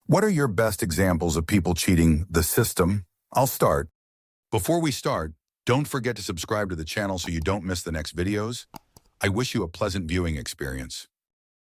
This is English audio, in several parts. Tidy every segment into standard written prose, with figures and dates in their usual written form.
What are your best examples of people cheating the system? I'll start. Before we start, don't forget to subscribe to the channel so you don't miss the next videos. I wish you a pleasant viewing experience.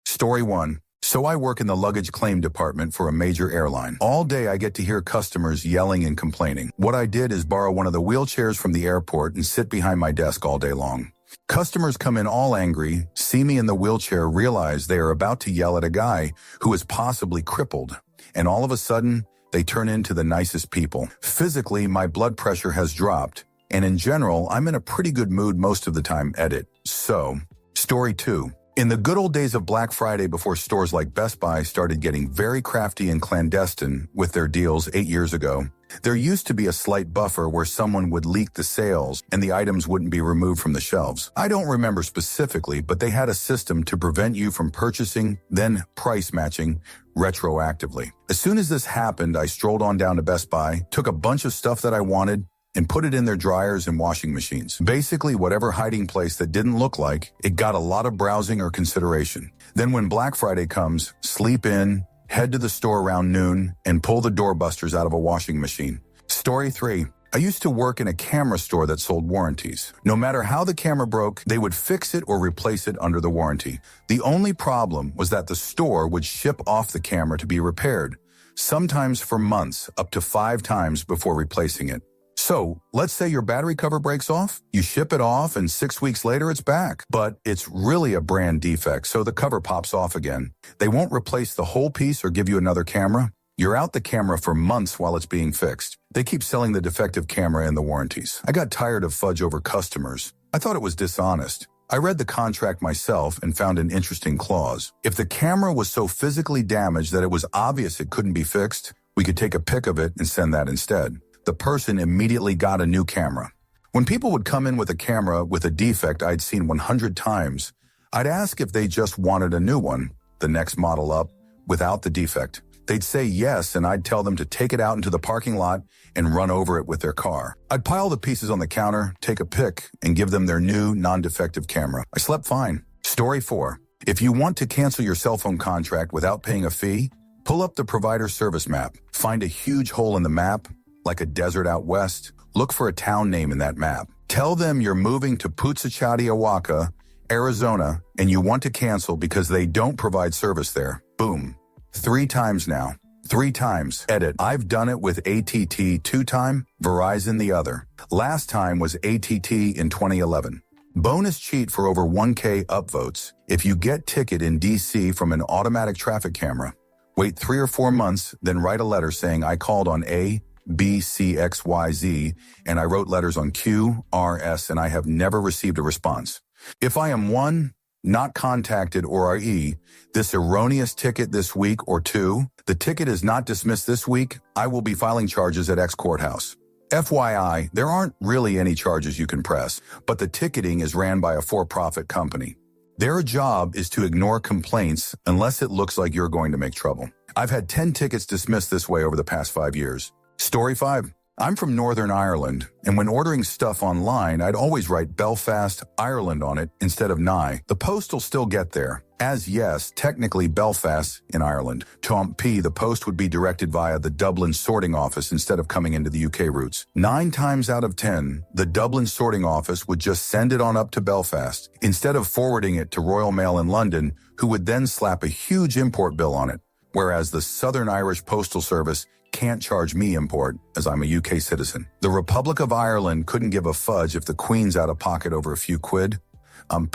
Story 1. So I work in the luggage claim department for a major airline. All day I get to hear customers yelling and complaining. What I did is borrow one of the wheelchairs from the airport and sit behind my desk all day long. Customers come in all angry, see me in the wheelchair, realize they are about to yell at a guy who is possibly crippled. And all of a sudden, they turn into the nicest people. Physically, my blood pressure has dropped, and in general, I'm in a pretty good mood most of the time. Edit. So, Story 2. In the good old days of Black Friday, before stores like Best Buy started getting very crafty and clandestine with their deals 8 years ago, there used to be a slight buffer where someone would leak the sales and the items wouldn't be removed from the shelves. I don't remember specifically, but they had a system to prevent you from purchasing, then price matching retroactively. As soon as this happened, I strolled on down to Best Buy, took a bunch of stuff that I wanted, and put it in their dryers and washing machines. Basically, whatever hiding place that didn't look like, it got a lot of browsing or consideration. Then when Black Friday comes, sleep in, head to the store around noon, and pull the doorbusters out of a washing machine. Story 3. I used to work in a camera store that sold warranties. No matter how the camera broke, they would fix it or replace it under the warranty. The only problem was that the store would ship off the camera to be repaired, sometimes for months, up to 5 times before replacing it. So, let's say your battery cover breaks off, you ship it off, and 6 weeks later it's back. But it's really a brand defect, so the cover pops off again. They won't replace the whole piece or give you another camera. You're out the camera for months while it's being fixed. They keep selling the defective camera and the warranties. I got tired of fudge over customers. I thought it was dishonest. I read the contract myself and found an interesting clause. If the camera was so physically damaged that it was obvious it couldn't be fixed, we could take a pic of it and send that instead. The person immediately got a new camera. When people would come in with a camera with a defect I'd seen 100 times, I'd ask if they just wanted a new one, the next model up, without the defect. They'd say yes, and I'd tell them to take it out into the parking lot and run over it with their car. I'd pile the pieces on the counter, take a pic, and give them their new, non-defective camera. I slept fine. Story 4. If you want to cancel your cell phone contract without paying a fee, pull up the provider service map. Find a huge hole in the map, like a desert out west. Look for a town name in that map. Tell them you're moving to Puxachatiawaka, Arizona, and you want to cancel because they don't provide service there. Boom. 3 times now. 3 times. Edit. I've done it with ATT 2 times, Verizon the other. Last time was ATT in 2011. Bonus cheat for over 1K upvotes. If you get ticket in DC from an automatic traffic camera, wait 3 or 4 months, then write a letter saying I called on A, B, C, X, Y, Z, and I wrote letters on Q, R, S, and I have never received a response. If I am 1, not contacted, or RE, this erroneous ticket this week, or 2, the ticket is not dismissed this week, I will be filing charges at X courthouse. FYI, there aren't really any charges you can press, but the ticketing is ran by a for-profit company. Their job is to ignore complaints unless it looks like you're going to make trouble. I've had 10 tickets dismissed this way over the past 5 years. Story 5. I'm from Northern Ireland, and when ordering stuff online, I'd always write Belfast, Ireland on it instead of Nye. The post will still get there, as yes, technically Belfast in Ireland. To P, the post would be directed via the Dublin sorting office instead of coming into the UK routes. 9 times out of 10, the Dublin sorting office would just send it on up to Belfast, instead of forwarding it to Royal Mail in London, who would then slap a huge import bill on it, whereas the Southern Irish Postal Service can't charge me import, as I'm a UK citizen. The Republic of Ireland couldn't give a fudge if the Queen's out of pocket over a few quid.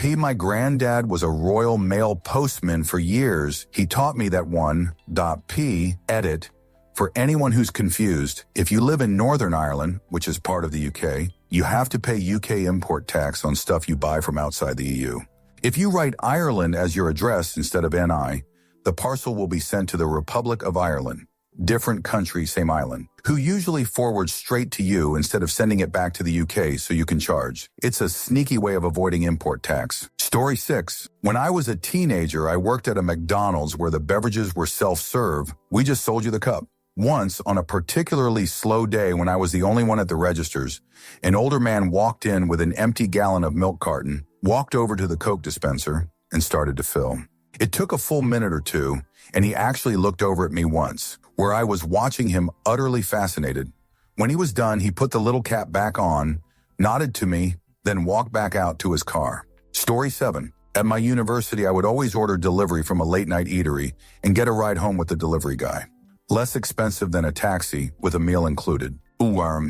My granddad was a Royal Mail postman for years. He taught me that edit, for anyone who's confused, if you live in Northern Ireland, which is part of the UK, you have to pay UK import tax on stuff you buy from outside the EU. If you write Ireland as your address instead of NI, the parcel will be sent to the Republic of Ireland. Different country, same island, who usually forwards straight to you instead of sending it back to the UK so you can charge. It's a sneaky way of avoiding import tax. Story 6. When I was a teenager, I worked at a McDonald's where the beverages were self-serve. We just sold you the cup. Once, on a particularly slow day when I was the only one at the registers, an older man walked in with an empty gallon of milk carton, walked over to the Coke dispenser, and started to fill. It took a full minute or two, and he actually looked over at me once. where I was watching him utterly fascinated. When he was done, he put the little cap back on, nodded to me, then walked back out to his car. Story 7. At my university, I would always order delivery from a late-night eatery and get a ride home with the delivery guy. Less expensive than a taxi, with a meal included.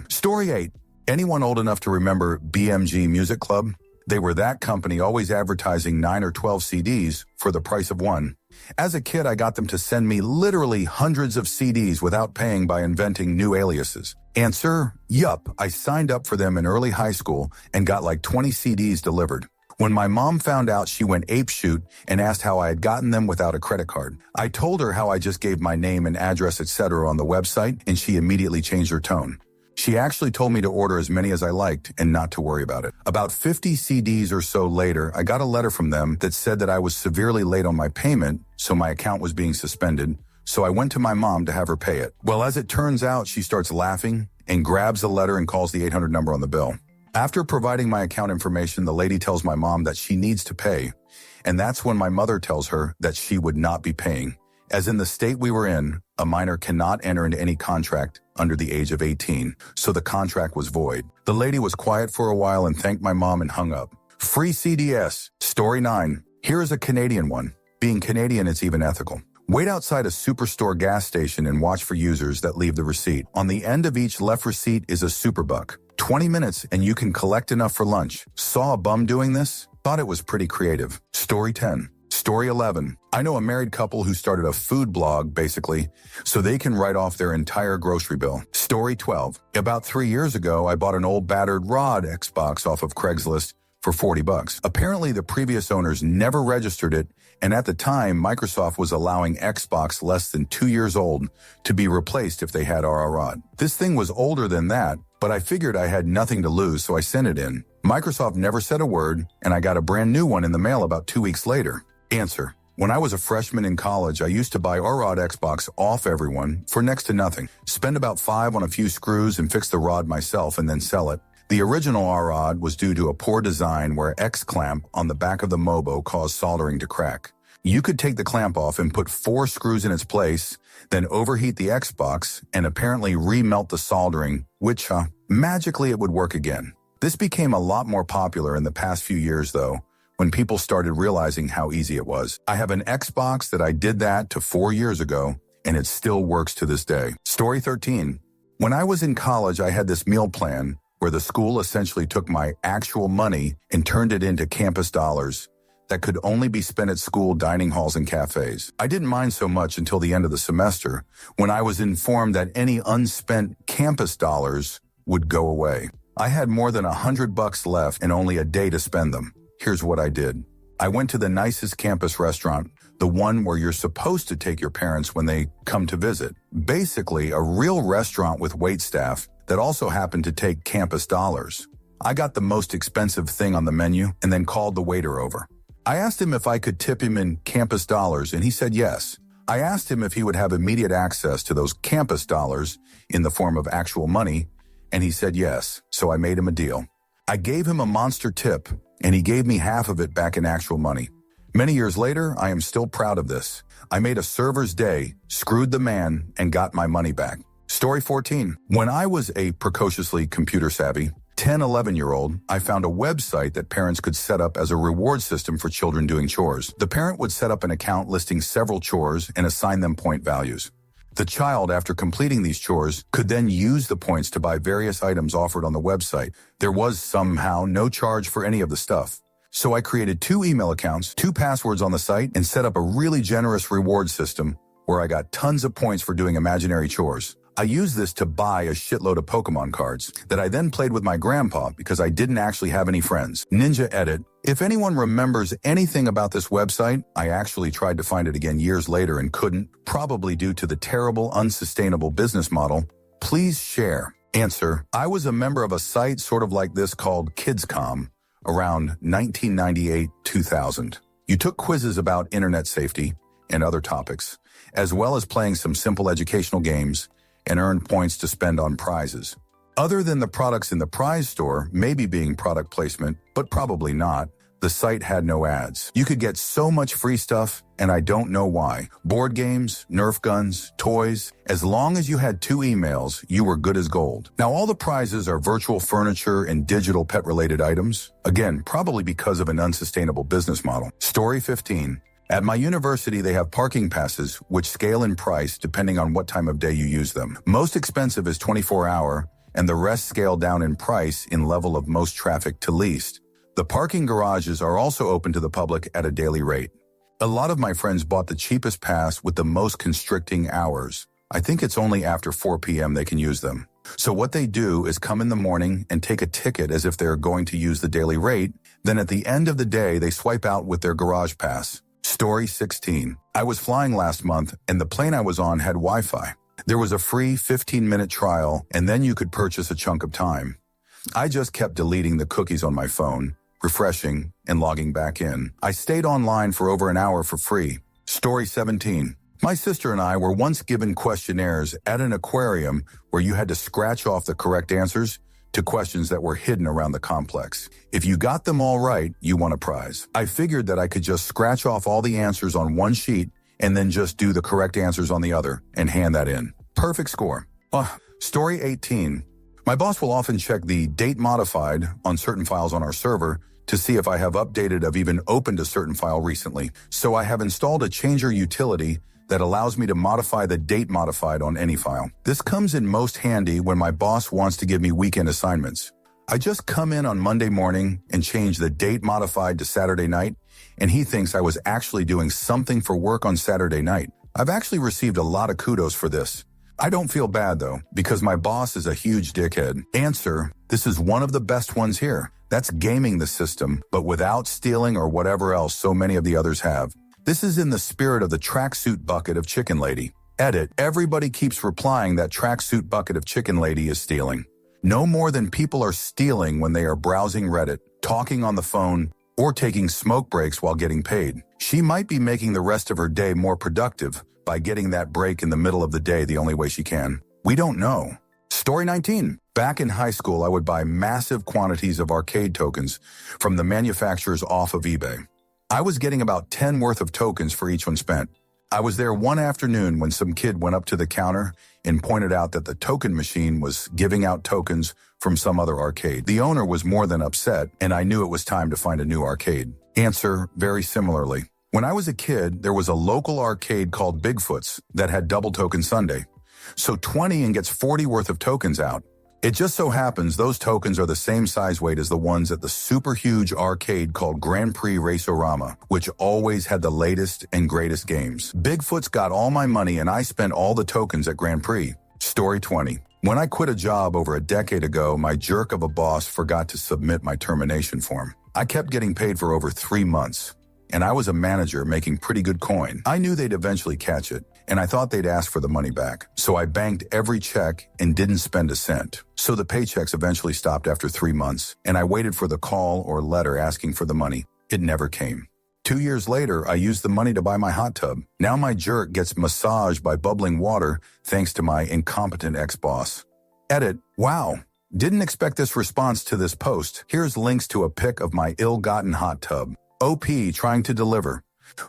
Story 8. Anyone old enough to remember BMG Music Club? They were that company always advertising 9 or 12 CDs for the price of one. As a kid, I got them to send me literally hundreds of CDs without paying by inventing new aliases. Answer: yup, I signed up for them in early high school and got like 20 CDs delivered. When my mom found out, she went apeshit and asked how I had gotten them without a credit card. I told her how I just gave my name and address, etc. on the website, and she immediately changed her tone. She actually told me to order as many as I liked and not to worry about it. About 50 CDs or so later, I got a letter from them that said that I was severely late on my payment, so my account was being suspended. So I went to my mom to have her pay it. Well, as it turns out, she starts laughing and grabs the letter and calls the 800 number on the bill. After providing my account information, the lady tells my mom that she needs to pay, and that's when my mother tells her that she would not be paying. As in the state we were in, a minor cannot enter into any contract under the age of 18, so the contract was void. The lady was quiet for a while and thanked my mom and hung up. Free CDS. Story 9. Here is a Canadian one. Being Canadian, it's even ethical. Wait outside a superstore gas station and watch for users that leave the receipt. On the end of each left receipt is a superbuck. 20 minutes and you can collect enough for lunch. Saw a bum doing this? Thought it was pretty creative. Story 10. Story 11. I know a married couple who started a food blog, basically, so they can write off their entire grocery bill. Story 12. About 3 years ago, I bought an old battered rod Xbox off of Craigslist for $40. Apparently, the previous owners never registered it, and at the time, Microsoft was allowing Xbox less than 2 years old to be replaced if they had our rod. This thing was older than that, but I figured I had nothing to lose, so I sent it in. Microsoft never said a word, and I got a brand new one in the mail about 2 weeks later. Answer: when I was a freshman in college, I used to buy our rod Xbox off everyone for next to nothing. Spend about $5 on a few screws and fix the rod myself and then sell it. The original R-Rod was due to a poor design where X-clamp on the back of the Mobo caused soldering to crack. You could take the clamp off and put 4 screws in its place, then overheat the Xbox and apparently remelt the soldering, which, magically it would work again. This became a lot more popular in the past few years, though, when people started realizing how easy it was. I have an Xbox that I did that to 4 years ago, and it still works to this day. Story 13. When I was in college, I had this meal plan where the school essentially took my actual money and turned it into campus dollars that could only be spent at school dining halls and cafes. I didn't mind so much until the end of the semester, when I was informed that any unspent campus dollars would go away. I had more than $100 left and only a day to spend them. Here's what I did. I went to the nicest campus restaurant, the one where you're supposed to take your parents when they come to visit. Basically, a real restaurant with waitstaff that also happened to take campus dollars. I got the most expensive thing on the menu and then called the waiter over. I asked him if I could tip him in campus dollars, and he said yes. I asked him if he would have immediate access to those campus dollars in the form of actual money, and he said yes, so I made him a deal. I gave him a monster tip, and he gave me half of it back in actual money. Many years later, I am still proud of this. I made a server's day, screwed the man, and got my money back. Story 14. When I was a precociously computer-savvy 10, 11-year-old, I found a website that parents could set up as a reward system for children doing chores. The parent would set up an account listing several chores and assign them point values. The child, after completing these chores, could then use the points to buy various items offered on the website. There was somehow no charge for any of the stuff. So I created 2 email accounts, 2 passwords on the site, and set up a really generous reward system where I got tons of points for doing imaginary chores. I used this to buy a shitload of Pokemon cards that I then played with my grandpa because I didn't actually have any friends. Ninja Edit. If anyone remembers anything about this website, I actually tried to find it again years later and couldn't, probably due to the terrible, unsustainable business model. Please share. Answer: I was a member of a site sort of like this called KidsCom around 1998-2000. You took quizzes about internet safety and other topics, as well as playing some simple educational games, and earned points to spend on prizes. Other than the products in the prize store maybe being product placement, but probably not, The site had no ads. You could get so much free stuff, and I don't know why. Board games, Nerf guns, toys. As long as you had 2 emails, you were good as gold. Now all the prizes are virtual furniture and digital pet-related items. Again, probably because of an unsustainable business model. Story 15. At my university, they have parking passes, which scale in price depending on what time of day you use them. Most expensive is 24-hour, and the rest scale down in price in level of most traffic to least. The parking garages are also open to the public at a daily rate. A lot of my friends bought the cheapest pass with the most constricting hours. I think it's only after 4 p.m. they can use them. So what they do is come in the morning and take a ticket as if they're going to use the daily rate. Then at the end of the day, they swipe out with their garage pass. Story 16. I was flying last month, and the plane I was on had Wi-Fi. There was a free 15-minute trial, and then you could purchase a chunk of time. I just kept deleting the cookies on my phone, refreshing, and logging back in. I stayed online for over an hour for free. Story 17. My sister and I were once given questionnaires at an aquarium where you had to scratch off the correct answers to questions that were hidden around the complex. If you got them all right, you won a prize. I figured that I could just scratch off all the answers on one sheet and then just do the correct answers on the other and hand that in. Perfect score. Story 18. My boss will often check the date modified on certain files on our server to see if I have updated or even opened a certain file recently. So I have installed a changer utility that allows me to modify the date modified on any file. This comes in most handy when my boss wants to give me weekend assignments. I just come in on Monday morning and change the date modified to Saturday night, and he thinks I was actually doing something for work on Saturday night. I've actually received a lot of kudos for this. I don't feel bad though, because my boss is a huge dickhead. Answer: this is one of the best ones here. That's gaming the system, but without stealing or whatever else so many of the others have. This is in the spirit of the tracksuit bucket of Chicken Lady. Edit: everybody keeps replying that tracksuit bucket of Chicken Lady is stealing. No more than people are stealing when they are browsing Reddit, talking on the phone, or taking smoke breaks while getting paid. She might be making the rest of her day more productive by getting that break in the middle of the day the only way she can. We don't know. Story 19. Back in high school, I would buy massive quantities of arcade tokens from the manufacturers off of eBay. I was getting about 10 worth of tokens for each one spent. I was there one afternoon when some kid went up to the counter and pointed out that the token machine was giving out tokens from some other arcade. The owner was more than upset, and I knew it was time to find a new arcade. Answer: very similarly. When I was a kid, there was a local arcade called Bigfoot's that had double token Sunday. So 20 and gets 40 worth of tokens out. It just so happens those tokens are the same size weight as the ones at the super huge arcade called Grand Prix Racerama, which always had the latest and greatest games. Bigfoot's got all my money and I spent all the tokens at Grand Prix. Story 20. When I quit a job over a decade ago, my jerk of a boss forgot to submit my termination form. I kept getting paid for over 3 months, and I was a manager making pretty good coin. I knew they'd eventually catch it, and I thought they'd ask for the money back. So I banked every check and didn't spend a cent. So the paychecks eventually stopped after 3 months, and I waited for the call or letter asking for the money. It never came. 2 years later, I used the money to buy my hot tub. Now my jerk gets massaged by bubbling water thanks to my incompetent ex-boss. Edit: wow. Didn't expect this response to this post. Here's links to a pic of my ill-gotten hot tub. OP trying to deliver.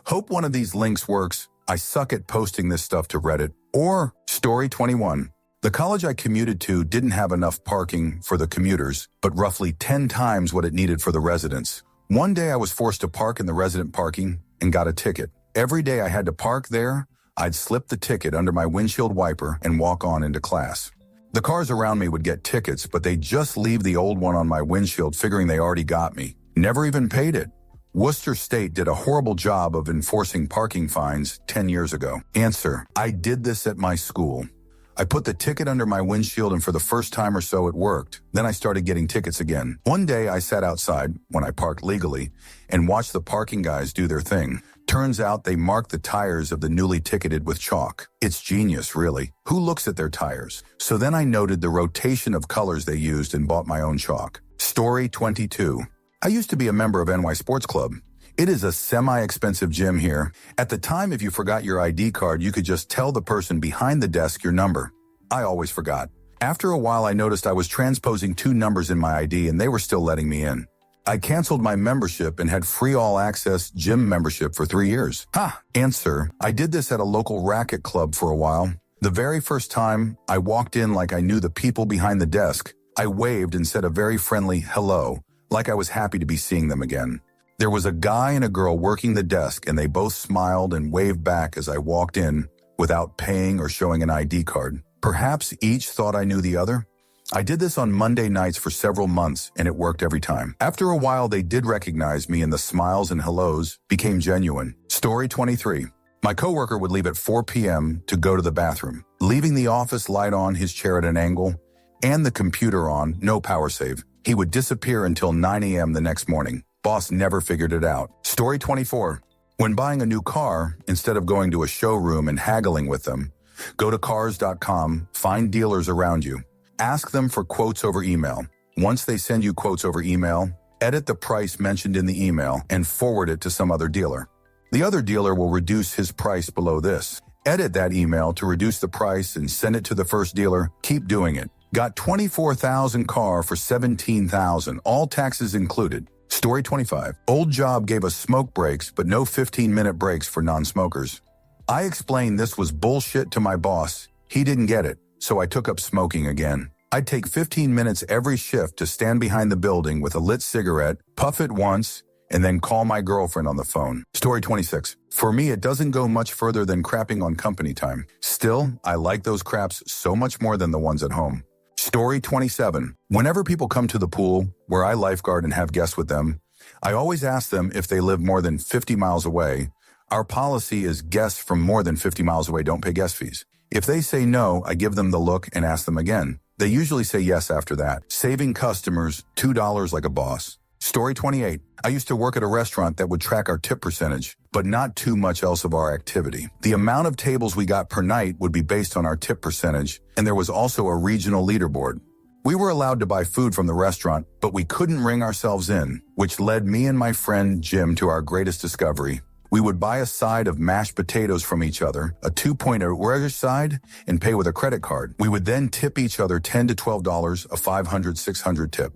Hope one of these links works. I suck at posting this stuff to Reddit. Or Story 21. The college I commuted to didn't have enough parking for the commuters, but roughly 10 times what it needed for the residents. One day I was forced to park in the resident parking and got a ticket. Every day I had to park there, I'd slip the ticket under my windshield wiper and walk on into class. The cars around me would get tickets, but they'd just leave the old one on my windshield figuring they already got me. Never even paid it. Worcester State did a horrible job of enforcing parking fines 10 years ago. Answer: I did this at my school. I put the ticket under my windshield, and for the first time or so it worked. Then I started getting tickets again. One day I sat outside, when I parked legally, and watched the parking guys do their thing. Turns out they marked the tires of the newly ticketed with chalk. It's genius, really. Who looks at their tires? So then I noted the rotation of colors they used and bought my own chalk. Story 22. I used to be a member of NY Sports Club. It is a semi-expensive gym here. At the time, if you forgot your ID card, you could just tell the person behind the desk your number. I always forgot. After a while, I noticed I was transposing 2 numbers in my ID and they were still letting me in. I canceled my membership and had free all-access gym membership for 3 years. Answer: I did this at a local racket club for a while. The very first time, I walked in like I knew the people behind the desk. I waved and said a very friendly hello, like I was happy to be seeing them again. There was a guy and a girl working the desk, and they both smiled and waved back as I walked in without paying or showing an ID card. Perhaps each thought I knew the other? I did this on Monday nights for several months, and it worked every time. After a while, they did recognize me, and the smiles and hellos became genuine. Story 23. My coworker would leave at 4 p.m. to go to the bathroom, leaving the office light on, his chair at an angle, and the computer on, no power save. He would disappear until 9 a.m. the next morning. Boss never figured it out. Story 24. When buying a new car, instead of going to a showroom and haggling with them, go to cars.com, find dealers around you. Ask them for quotes over email. Once they send you quotes over email, edit the price mentioned in the email and forward it to some other dealer. The other dealer will reduce his price below this. Edit that email to reduce the price and send it to the first dealer. Keep doing it. Got 24,000 car for 17,000, all taxes included. Story 25. Old job gave us smoke breaks, but no 15-minute breaks for non-smokers. I explained this was bullshit to my boss. He didn't get it, so I took up smoking again. I'd take 15 minutes every shift to stand behind the building with a lit cigarette, puff it once, and then call my girlfriend on the phone. Story 26. For me, it doesn't go much further than crapping on company time. Still, I like those craps so much more than the ones at home. Story 27. Whenever people come to the pool, where I lifeguard and have guests with them, I always ask them if they live more than 50 miles away. Our policy is guests from more than 50 miles away don't pay guest fees. If they say no, I give them the look and ask them again. They usually say yes after that, saving customers $2 like a boss. Story 28. I used to work at a restaurant that would track our tip percentage, but not too much else of our activity. The amount of tables we got per night would be based on our tip percentage, and there was also a regional leaderboard. We were allowed to buy food from the restaurant, but we couldn't ring ourselves in, which led me and my friend Jim to our greatest discovery. We would buy a side of mashed potatoes from each other, a 2.0 side, and pay with a credit card. We would then tip each other $10 to $12, a $500, $600 tip.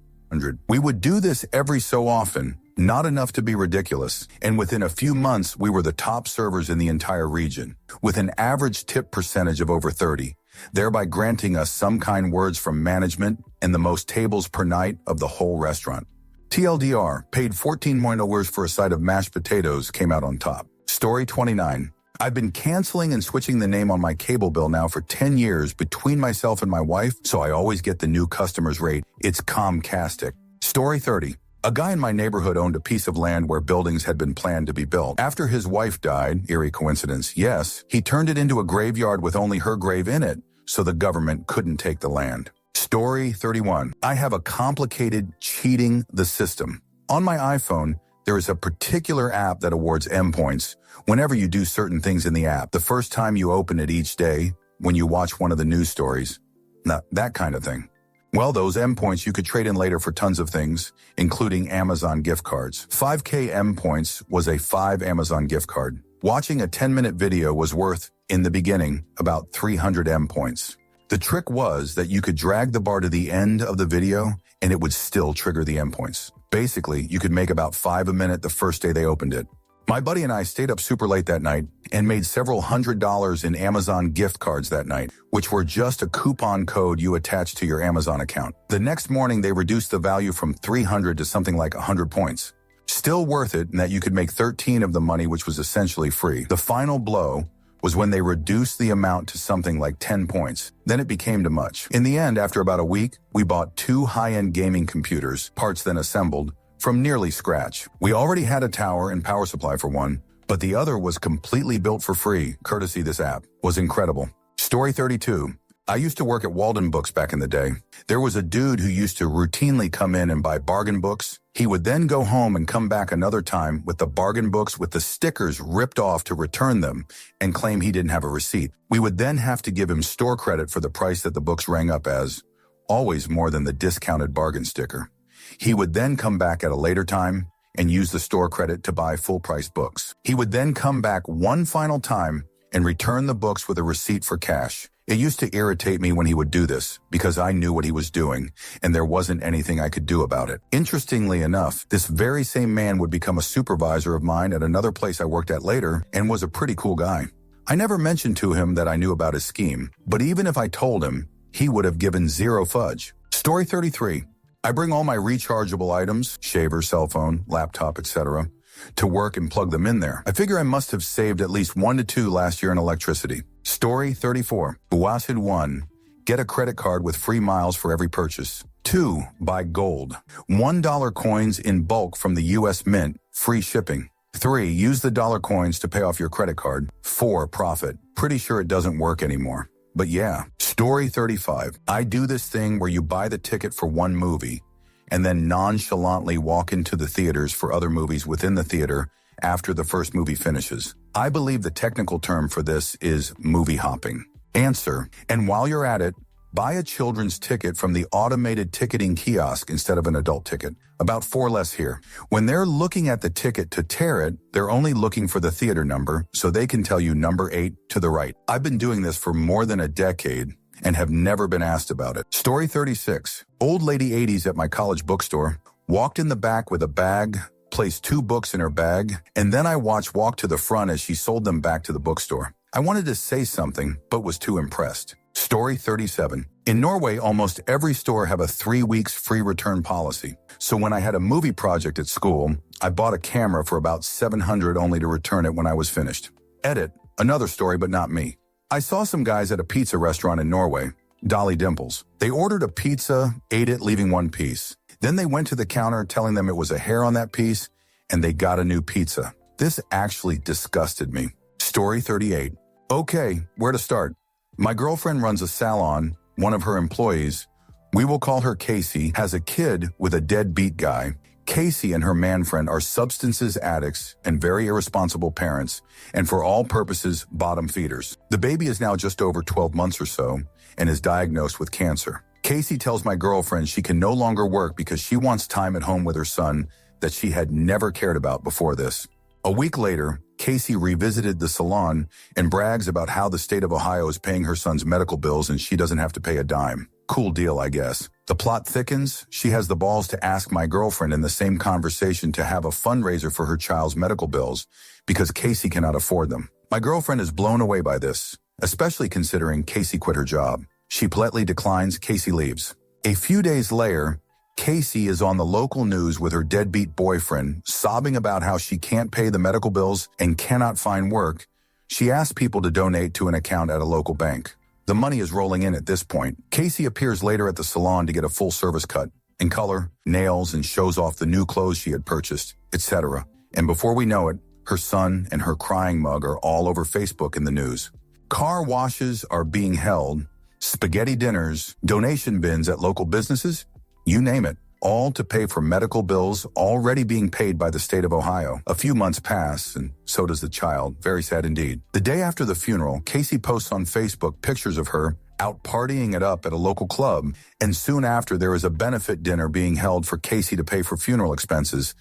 We would do this every so often, not enough to be ridiculous, and within a few months we were the top servers in the entire region, with an average tip percentage of over 30, thereby granting us some kind words from management and the most tables per night of the whole restaurant. TLDR, paid $14 for a side of mashed potatoes, came out on top. Story 29. I've been canceling and switching the name on my cable bill now for 10 years between myself and my wife, so I always get the new customer's rate. It's Comcastic. Story 30. A guy in my neighborhood owned a piece of land where buildings had been planned to be built. After his wife died, eerie coincidence, yes, he turned it into a graveyard with only her grave in it, so the government couldn't take the land. Story 31. I have a complicated cheating the system. On my iPhone, there is a particular app that awards M points whenever you do certain things in the app. The first time you open it each day, when you watch one of the news stories, that kind of thing. Well, those M points you could trade in later for tons of things, including Amazon gift cards. 5K M points was a 5 Amazon gift card. Watching a 10-minute video was worth, in the beginning, about 300 M points. The trick was that you could drag the bar to the end of the video and it would still trigger the M points. Basically, you could make about 5 a minute the first day they opened it. My buddy and I stayed up super late that night and made several $100s in Amazon gift cards that night, which were just a coupon code you attached to your Amazon account. The next morning, they reduced the value from 300 to something like 100 points. Still worth it in that you could make 13 of the money, which was essentially free. The final blow was when they reduced the amount to something like 10 points. Then it became too much. In the end, after about a week, we bought 2 high-end gaming computers, parts then assembled, from nearly scratch. We already had a tower and power supply for one, but the other was completely built for free, courtesy this app. Was incredible. Story 32. I used to work at Walden Books back in the day. There was a dude who used to routinely come in and buy bargain books. He would then go home and come back another time with the bargain books with the stickers ripped off to return them and claim he didn't have a receipt. We would then have to give him store credit for the price that the books rang up as, always more than the discounted bargain sticker. He would then come back at a later time and use the store credit to buy full-price books. He would then come back one final time and return the books with a receipt for cash, It used to irritate me when he would do this because I knew what he was doing and there wasn't anything I could do about it. Interestingly enough, this very same man would become a supervisor of mine at another place I worked at later and was a pretty cool guy. I never mentioned to him that I knew about his scheme, but even if I told him, he would have given zero fudge. Story 33. I bring all my rechargeable items, shaver, cell phone, laptop, etc., to work and plug them in there. I figure I must have saved at least 1 to 2 last year in electricity. Story 34. Buwasid 1. Get a credit card with free miles for every purchase. 2. Buy gold. $1 coins in bulk from the U.S. Mint. Free shipping. 3. Use the dollar coins to pay off your credit card. 4. Profit. Pretty sure it doesn't work anymore. But yeah. Story 35. I do this thing where you buy the ticket for one movie and then nonchalantly walk into the theaters for other movies within the theater after the first movie finishes. I believe the technical term for this is movie hopping. Answer. And while you're at it, buy a children's ticket from the automated ticketing kiosk instead of an adult ticket. About 4 less here. When they're looking at the ticket to tear it, they're only looking for the theater number, so they can tell you number 8 to the right. I've been doing this for more than a decade and have never been asked about it. Story 36. Old lady 80s at my college bookstore walked in the back with a bag, placed 2 books in her bag, and then I watched walk to the front as she sold them back to the bookstore. I wanted to say something, but was too impressed. Story 37. In Norway, almost every store have a 3 weeks free return policy. So when I had a movie project at school, I bought a camera for about $700 only to return it when I was finished. Edit. Another story, but not me. I saw some guys at a pizza restaurant in Norway, Dolly Dimples. They ordered a pizza, ate it, leaving 1 piece. Then they went to the counter telling them it was a hair on that piece, and they got a new pizza. This actually disgusted me. Story 38. Okay, where to start? My girlfriend runs a salon. One of her employees, we will call her Casey, has a kid with a deadbeat guy. Casey and her man friend are substances addicts and very irresponsible parents, and for all purposes, bottom feeders. The baby is now just over 12 months or so and is diagnosed with cancer. Casey tells my girlfriend she can no longer work because she wants time at home with her son that she had never cared about before this. A week later, Casey revisited the salon and brags about how the state of Ohio is paying her son's medical bills and she doesn't have to pay a dime. Cool deal, I guess. The plot thickens. She has the balls to ask my girlfriend in the same conversation to have a fundraiser for her child's medical bills because Casey cannot afford them. My girlfriend is blown away by this, especially considering Casey quit her job. She politely declines. Casey leaves. A few days later, Casey is on the local news with her deadbeat boyfriend, sobbing about how she can't pay the medical bills and cannot find work. She asks people to donate to an account at a local bank. The money is rolling in at this point. Casey appears later at the salon to get a full service cut, in color, nails, and shows off the new clothes she had purchased, etc. And before we know it, her son and her crying mug are all over Facebook in the news. Car washes are being held, spaghetti dinners, donation bins at local businesses, you name it, all to pay for medical bills already being paid by the state of Ohio. A few months pass, and so does the child. Very sad indeed. The day after the funeral, Casey posts on Facebook pictures of her out partying it up at a local club, and soon after there is a benefit dinner being held for Casey to pay for funeral expenses,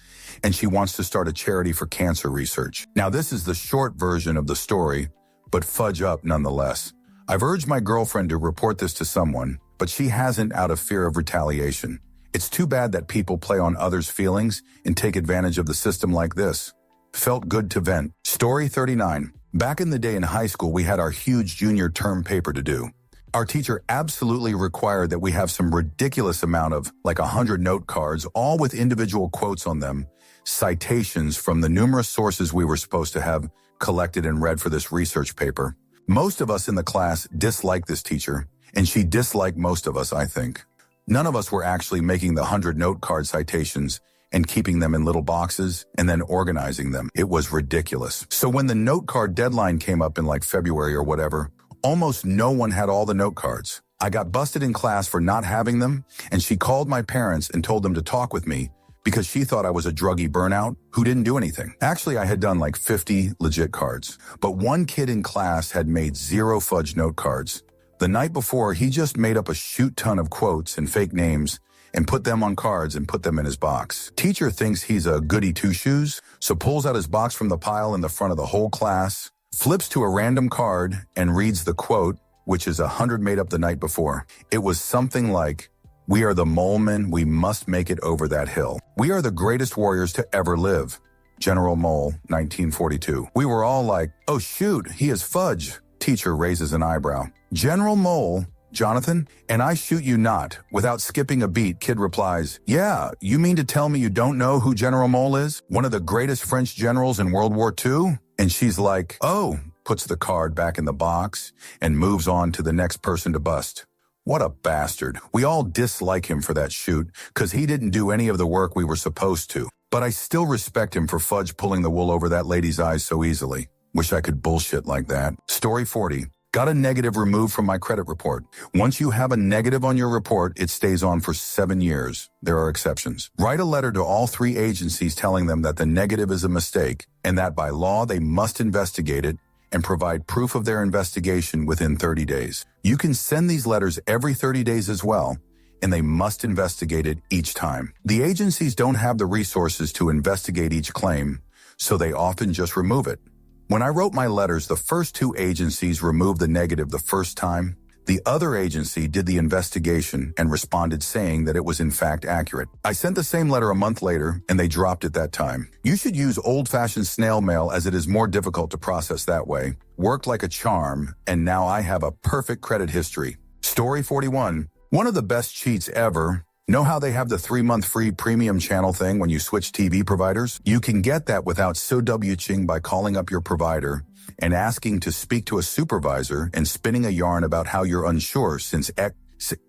and she wants to start a charity for cancer research. Now this is the short version of the story, but fudge up nonetheless. I've urged my girlfriend to report this to someone, but she hasn't out of fear of retaliation. It's too bad that people play on others' feelings and take advantage of the system like this. Felt good to vent. Story 39. Back in the day in high school, we had our huge junior term paper to do. Our teacher absolutely required that we have some ridiculous amount of, like 100 note cards, all with individual quotes on them, citations from the numerous sources we were supposed to have collected and read for this research paper. Most of us in the class disliked this teacher, and she disliked most of us, I think. None of us were actually making the 100 note card citations and keeping them in little boxes and then organizing them. It was ridiculous. So when the note card deadline came up in like February or whatever, almost no one had all the note cards. I got busted in class for not having them, and she called my parents and told them to talk with me because she thought I was a druggy burnout who didn't do anything. Actually, I had done like 50 legit cards, but one kid in class had made 0 fudge note cards. The night before, he just made up a shoot ton of quotes and fake names and put them on cards and put them in his box. Teacher thinks he's a goody two-shoes, so pulls out his box from the pile in the front of the whole class, flips to a random card and reads the quote, which is 100 made up the night before. It was something like, "We are the mole men, we must make it over that hill. We are the greatest warriors to ever live." General Mole, 1942. We were all like, "Oh shoot, he is Fudge." Teacher raises an eyebrow. "General Mole, Jonathan, and I shoot you not." Without skipping a beat, kid replies, "Yeah, you mean to tell me you don't know who General Mole is? One of the greatest French generals in World War II? And she's like, "Oh," puts the card back in the box and moves on to the next person to bust. What a bastard. We all dislike him for that shoot, because he didn't do any of the work we were supposed to. But I still respect him for Fudge pulling the wool over that lady's eyes so easily. Wish I could bullshit like that. Story 40. Got a negative removed from my credit report. Once you have a negative on your report, it stays on for 7 years. There are exceptions. Write a letter to all 3 agencies telling them that the negative is a mistake and that by law they must investigate it and provide proof of their investigation within 30 days. You can send these letters every 30 days as well, and they must investigate it each time. The agencies don't have the resources to investigate each claim, so they often just remove it. When I wrote my letters, the first 2 agencies removed the negative the first time. The other agency did the investigation and responded saying that it was in fact accurate. I sent the same letter a month later, and they dropped it that time. You should use old-fashioned snail mail as it is more difficult to process that way. Worked like a charm, and now I have a perfect credit history. Story 41. One of the best cheats ever. Know how they have the 3-month free premium channel thing when you switch TV providers? You can get that without switching by calling up your provider and asking to speak to a supervisor and spinning a yarn about how you're unsure since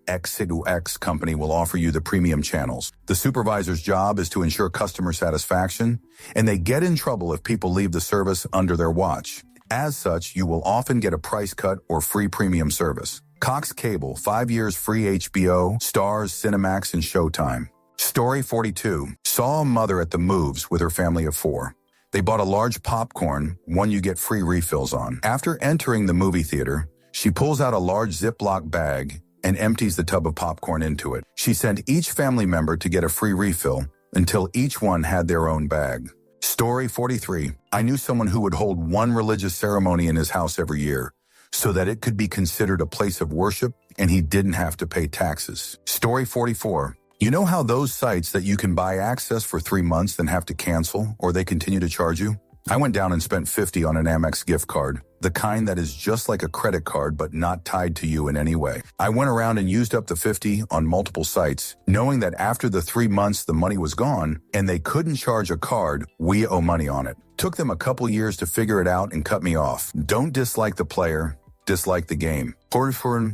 X company will offer you the premium channels. The supervisor's job is to ensure customer satisfaction, and they get in trouble if people leave the service under their watch. As such, you will often get a price cut or free premium service. Cox Cable, 5 years free HBO, Stars, Cinemax, and Showtime. Story 42. Saw a mother at the moves with her family of 4. They bought a large popcorn, one you get free refills on. After entering the movie theater, she pulls out a large Ziploc bag and empties the tub of popcorn into it. She sent each family member to get a free refill until each one had their own bag. Story 43. I knew someone who would hold one religious ceremony in his house every year so that it could be considered a place of worship and he didn't have to pay taxes. Story 44. You know how those sites that you can buy access for 3 months then have to cancel or they continue to charge you? I went down and spent $50 on an Amex gift card, the kind that is just like a credit card but not tied to you in any way. I went around and used up the $50 on multiple sites, knowing that after the 3 months the money was gone and they couldn't charge a card, we owe money on it. Took them a couple years to figure it out and cut me off. Don't dislike the player, dislike the game.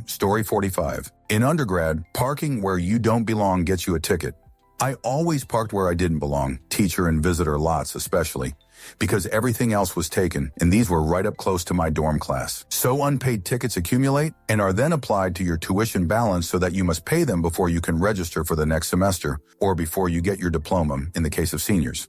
Story 45. In undergrad, parking where you don't belong gets you a ticket. I always parked where I didn't belong, teacher and visitor lots especially, because everything else was taken, and these were right up close to my dorm class. So unpaid tickets accumulate and are then applied to your tuition balance so that you must pay them before you can register for the next semester or before you get your diploma in the case of seniors.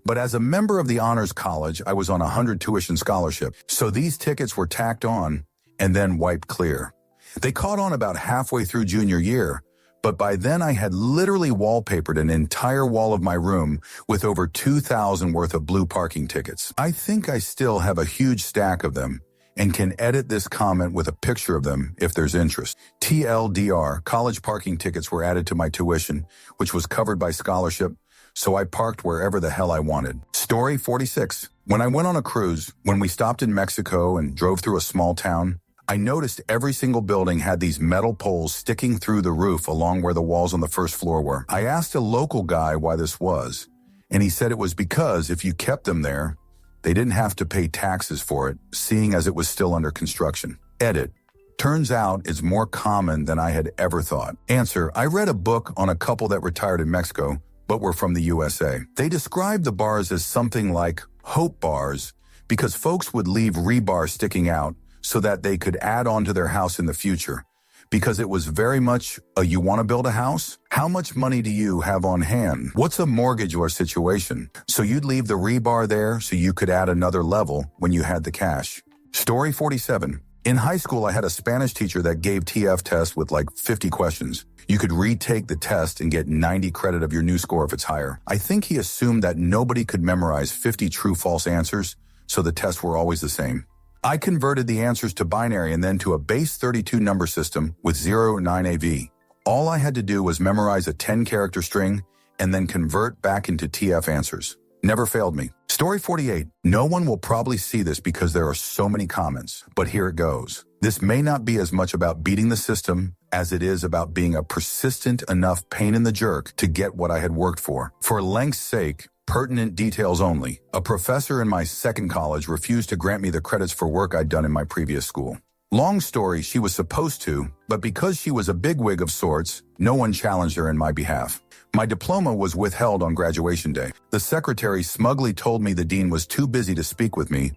But as a member of the Honors College, I was on a 100 tuition scholarship, so these tickets were tacked on and then wiped clear. They caught on about halfway through junior year, but by then I had literally wallpapered an entire wall of my room with over 2,000 worth of blue parking tickets. I think I still have a huge stack of them and can edit this comment with a picture of them if there's interest. TLDR, college parking tickets were added to my tuition, which was covered by scholarship, so I parked wherever the hell I wanted. Story 46. When I went on a cruise, when we stopped in Mexico and drove through a small town, I noticed every single building had these metal poles sticking through the roof along where the walls on the first floor were. I asked a local guy why this was, and he said it was because if you kept them there, they didn't have to pay taxes for it, seeing as it was still under construction. Edit. Turns out it's more common than I had ever thought. Answer. I read a book on a couple that retired in Mexico, but were from the USA. They described the bars as something like hope bars because folks would leave rebar sticking out so that they could add on to their house in the future. Because it was very much a you want to build a house? How much money do you have on hand? What's a mortgage or situation? So you'd leave the rebar there so you could add another level when you had the cash. Story 47. In high school, I had a Spanish teacher that gave TF tests with like 50 questions. You could retake the test and get 90 credit of your new score if it's higher. I think he assumed that nobody could memorize 50 true-false answers, so the tests were always the same. I converted the answers to binary and then to a base 32 number system with 0 or 9 AV. All I had to do was memorize a 10-character string and then convert back into TF answers. Never failed me. Story 48. No one will probably see this because there are so many comments, but here it goes. This may not be as much about beating the system as it is about being a persistent enough pain in the jerk to get what I had worked for. For length's sake, pertinent details only. A professor in my second college refused to grant me the credits for work I'd done in my previous school. Long story, she was supposed to, but because she was a bigwig of sorts, no one challenged her in my behalf. My diploma was withheld on graduation day. The secretary smugly told me the dean was too busy to speak with me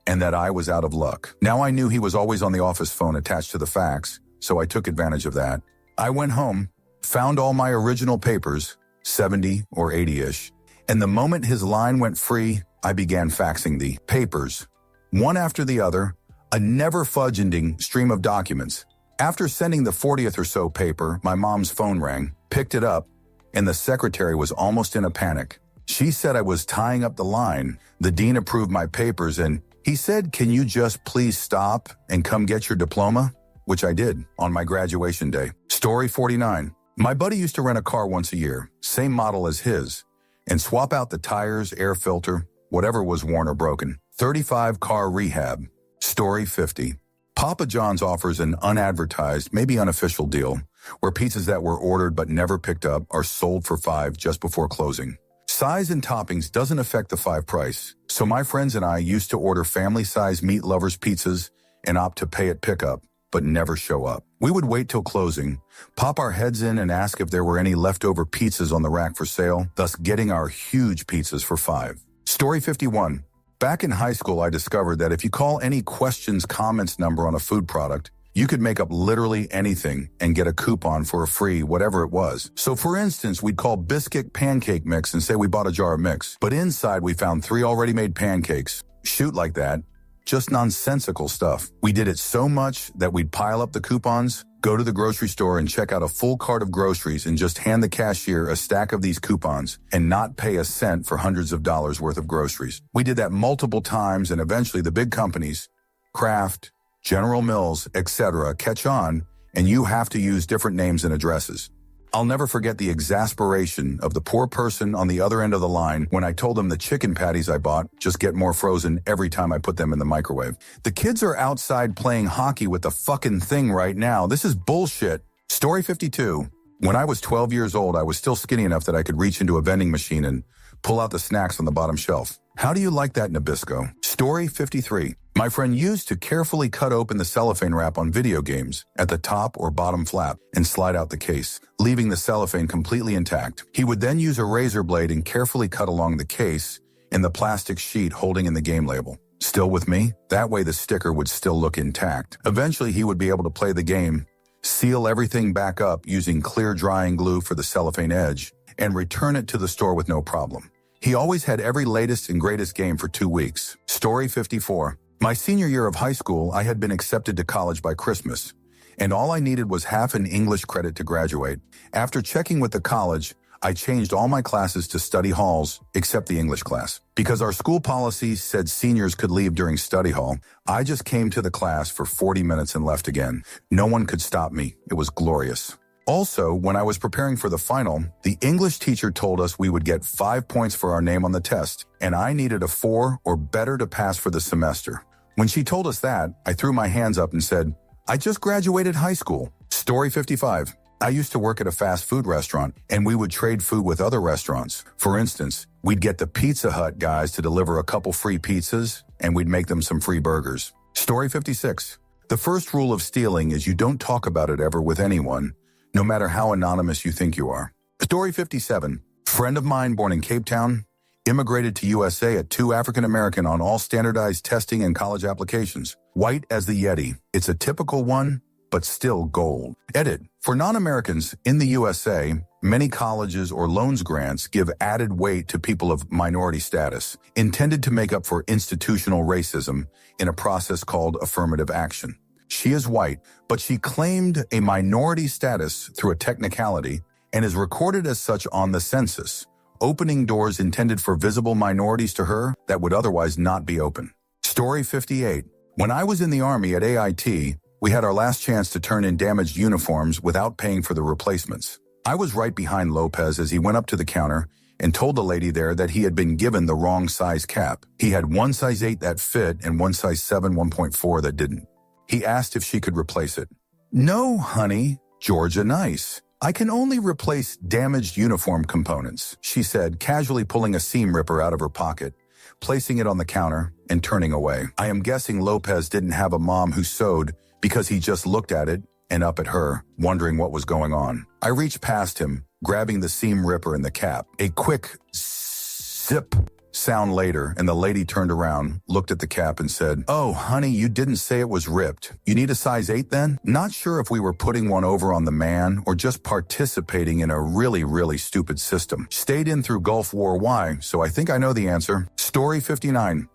and that I was out of luck. Now I knew he was always on the office phone attached to the fax, so I took advantage of that. I went home, found all my original papers, 70 or 80-ish, and the moment his line went free, I began faxing the papers, one after the other, a never-fudge-ending stream of documents. After sending the 40th or so paper, my mom's phone rang, picked it up, and the secretary was almost in a panic. She said I was tying up the line. The dean approved my papers, and he said, "Can you just please stop and come get your diploma?" Which I did on my graduation day. Story 49. My buddy used to rent a car once a year, same model as his, and swap out the tires, air filter, whatever was worn or broken. 35 car rehab. Story 50. Papa John's offers an unadvertised, maybe unofficial deal, where pizzas that were ordered but never picked up are sold for $5 just before closing. Size and toppings doesn't affect the $5 price, so my friends and I used to order family-size meat lovers pizzas and opt to pay at pickup, but never show up. We would wait till closing, pop our heads in and ask if there were any leftover pizzas on the rack for sale, thus getting our huge pizzas for $5. Story 51. Back in high school, I discovered that if you call any questions comments number on a food product, you could make up literally anything and get a coupon for a free whatever it was. So for instance, we'd call biscuit pancake mix and say we bought a jar of mix, but inside we found 3 already made pancakes. Shoot like that. Just nonsensical stuff. We did it so much that we'd pile up the coupons, go to the grocery store and check out a full cart of groceries and just hand the cashier a stack of these coupons and not pay a cent for hundreds of dollars worth of groceries. We did that multiple times, and eventually the big companies, Kraft, General Mills, etc., catch on, and you have to use different names and addresses. I'll never forget the exasperation of the poor person on the other end of the line when I told them the chicken patties I bought just get more frozen every time I put them in the microwave. The kids are outside playing hockey with the fucking thing right now. This is bullshit. Story 52. When I was 12 years old, I was still skinny enough that I could reach into a vending machine and pull out the snacks on the bottom shelf. How do you like that, Nabisco? Story 53. My friend used to carefully cut open the cellophane wrap on video games at the top or bottom flap and slide out the case, leaving the cellophane completely intact. He would then use a razor blade and carefully cut along the case and the plastic sheet holding in the game label. Still with me? That way the sticker would still look intact. Eventually he would be able to play the game, seal everything back up using clear drying glue for the cellophane edge, and return it to the store with no problem. He always had every latest and greatest game for 2 weeks. Story 54. My senior year of high school, I had been accepted to college by Christmas, and all I needed was half an English credit to graduate. After checking with the college, I changed all my classes to study halls, except the English class. Because our school policy said seniors could leave during study hall, I just came to the class for 40 minutes and left again. No one could stop me. It was glorious. Also, when I was preparing for the final, the English teacher told us we would get 5 points for our name on the test, and I needed a 4 or better to pass for the semester. When she told us that, I threw my hands up and said, I just graduated high school. Story 55. I used to work at a fast food restaurant, and we would trade food with other restaurants. For instance, we'd get the Pizza Hut guys to deliver a couple free pizzas, and we'd make them some free burgers. Story 56. The first rule of stealing is you don't talk about it ever with anyone, no matter how anonymous you think you are. Story 57. Friend of mine born in Cape Town, immigrated to USA at 2 African-American on all standardized testing and college applications. White as the Yeti. It's a typical one, but still gold. Edit. For non-Americans in the USA, many colleges or loans grants give added weight to people of minority status, intended to make up for institutional racism in a process called affirmative action. She is white, but she claimed a minority status through a technicality and is recorded as such on the census, opening doors intended for visible minorities to her that would otherwise not be open. Story 58. When I was in the Army at AIT, we had our last chance to turn in damaged uniforms without paying for the replacements. I was right behind Lopez as he went up to the counter and told the lady there that he had been given the wrong size cap. He had one size 8 that fit and one size 7 1.4 that didn't. He asked if she could replace it. "No, honey, Georgia nice. I can only replace damaged uniform components," she said, casually pulling a seam ripper out of her pocket, placing it on the counter, and turning away. I am guessing Lopez didn't have a mom who sewed because he just looked at it and up at her, wondering what was going on. I reached past him, grabbing the seam ripper and the cap. A quick zip sound later, and the lady turned around, looked at the cap, and said, "Oh, honey, you didn't say it was ripped. You need a size 8 then?" Not sure if we were putting one over on the man or just participating in a really stupid system. Stayed in through Gulf War Y, so I think I know the answer. Story 59.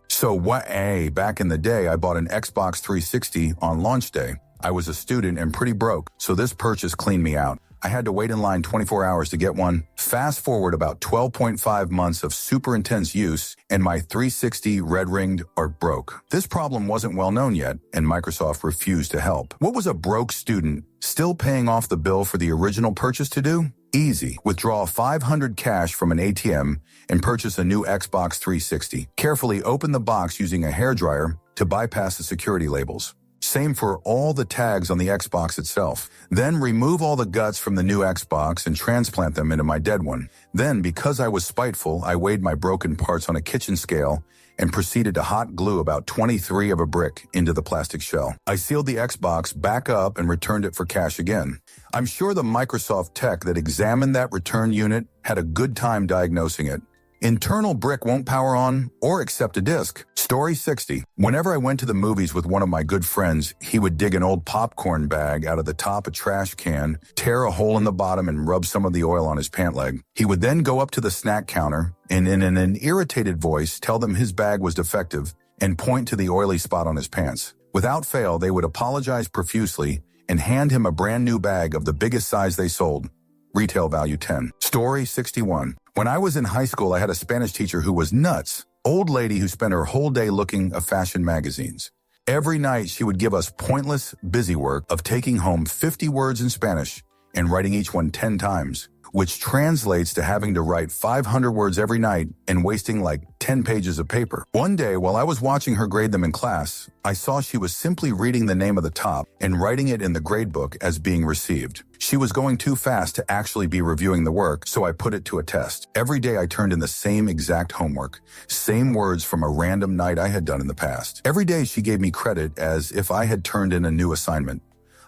Back in the day, I bought an Xbox 360 on launch day. I was a student and pretty broke, so this purchase cleaned me out. I had to wait in line 24 hours to get one. Fast forward about 12.5 months of super intense use, and my 360 red-ringed or broke. This problem wasn't well known yet, and Microsoft refused to help. What was a broke student still paying off the bill for the original purchase to do? Easy. Withdraw $500 cash from an ATM and purchase a new Xbox 360. Carefully open the box using a hairdryer to bypass the security labels. Same for all the tags on the Xbox itself. Then remove all the guts from the new Xbox and transplant them into my dead one. Then, because I was spiteful, I weighed my broken parts on a kitchen scale and proceeded to hot glue about 23 of a brick into the plastic shell. I sealed the Xbox back up and returned it for cash again. I'm sure the Microsoft tech that examined that return unit had a good time diagnosing it. Internal brick won't power on or accept a disk. Story 60. Whenever I went to the movies with one of my good friends, he would dig an old popcorn bag out of the top of a trash can, tear a hole in the bottom, and rub some of the oil on his pant leg. He would then go up to the snack counter and in an irritated voice tell them his bag was defective and point to the oily spot on his pants. Without fail, they would apologize profusely and hand him a brand new bag of the biggest size they sold. Retail value 10. Story 61. When I was in high school, I had a Spanish teacher who was nuts. Old lady who spent her whole day looking at fashion magazines. Every night, she would give us pointless busy work of taking home 50 words in Spanish and writing each one 10 times, which translates to having to write 500 words every night and wasting like 10 pages of paper. One day, while I was watching her grade them in class, I saw she was simply reading the name of the top and writing it in the grade book as being received. She was going too fast to actually be reviewing the work, so I put it to a test. Every day I turned in the same exact homework, same words from a random night I had done in the past. Every day she gave me credit as if I had turned in a new assignment.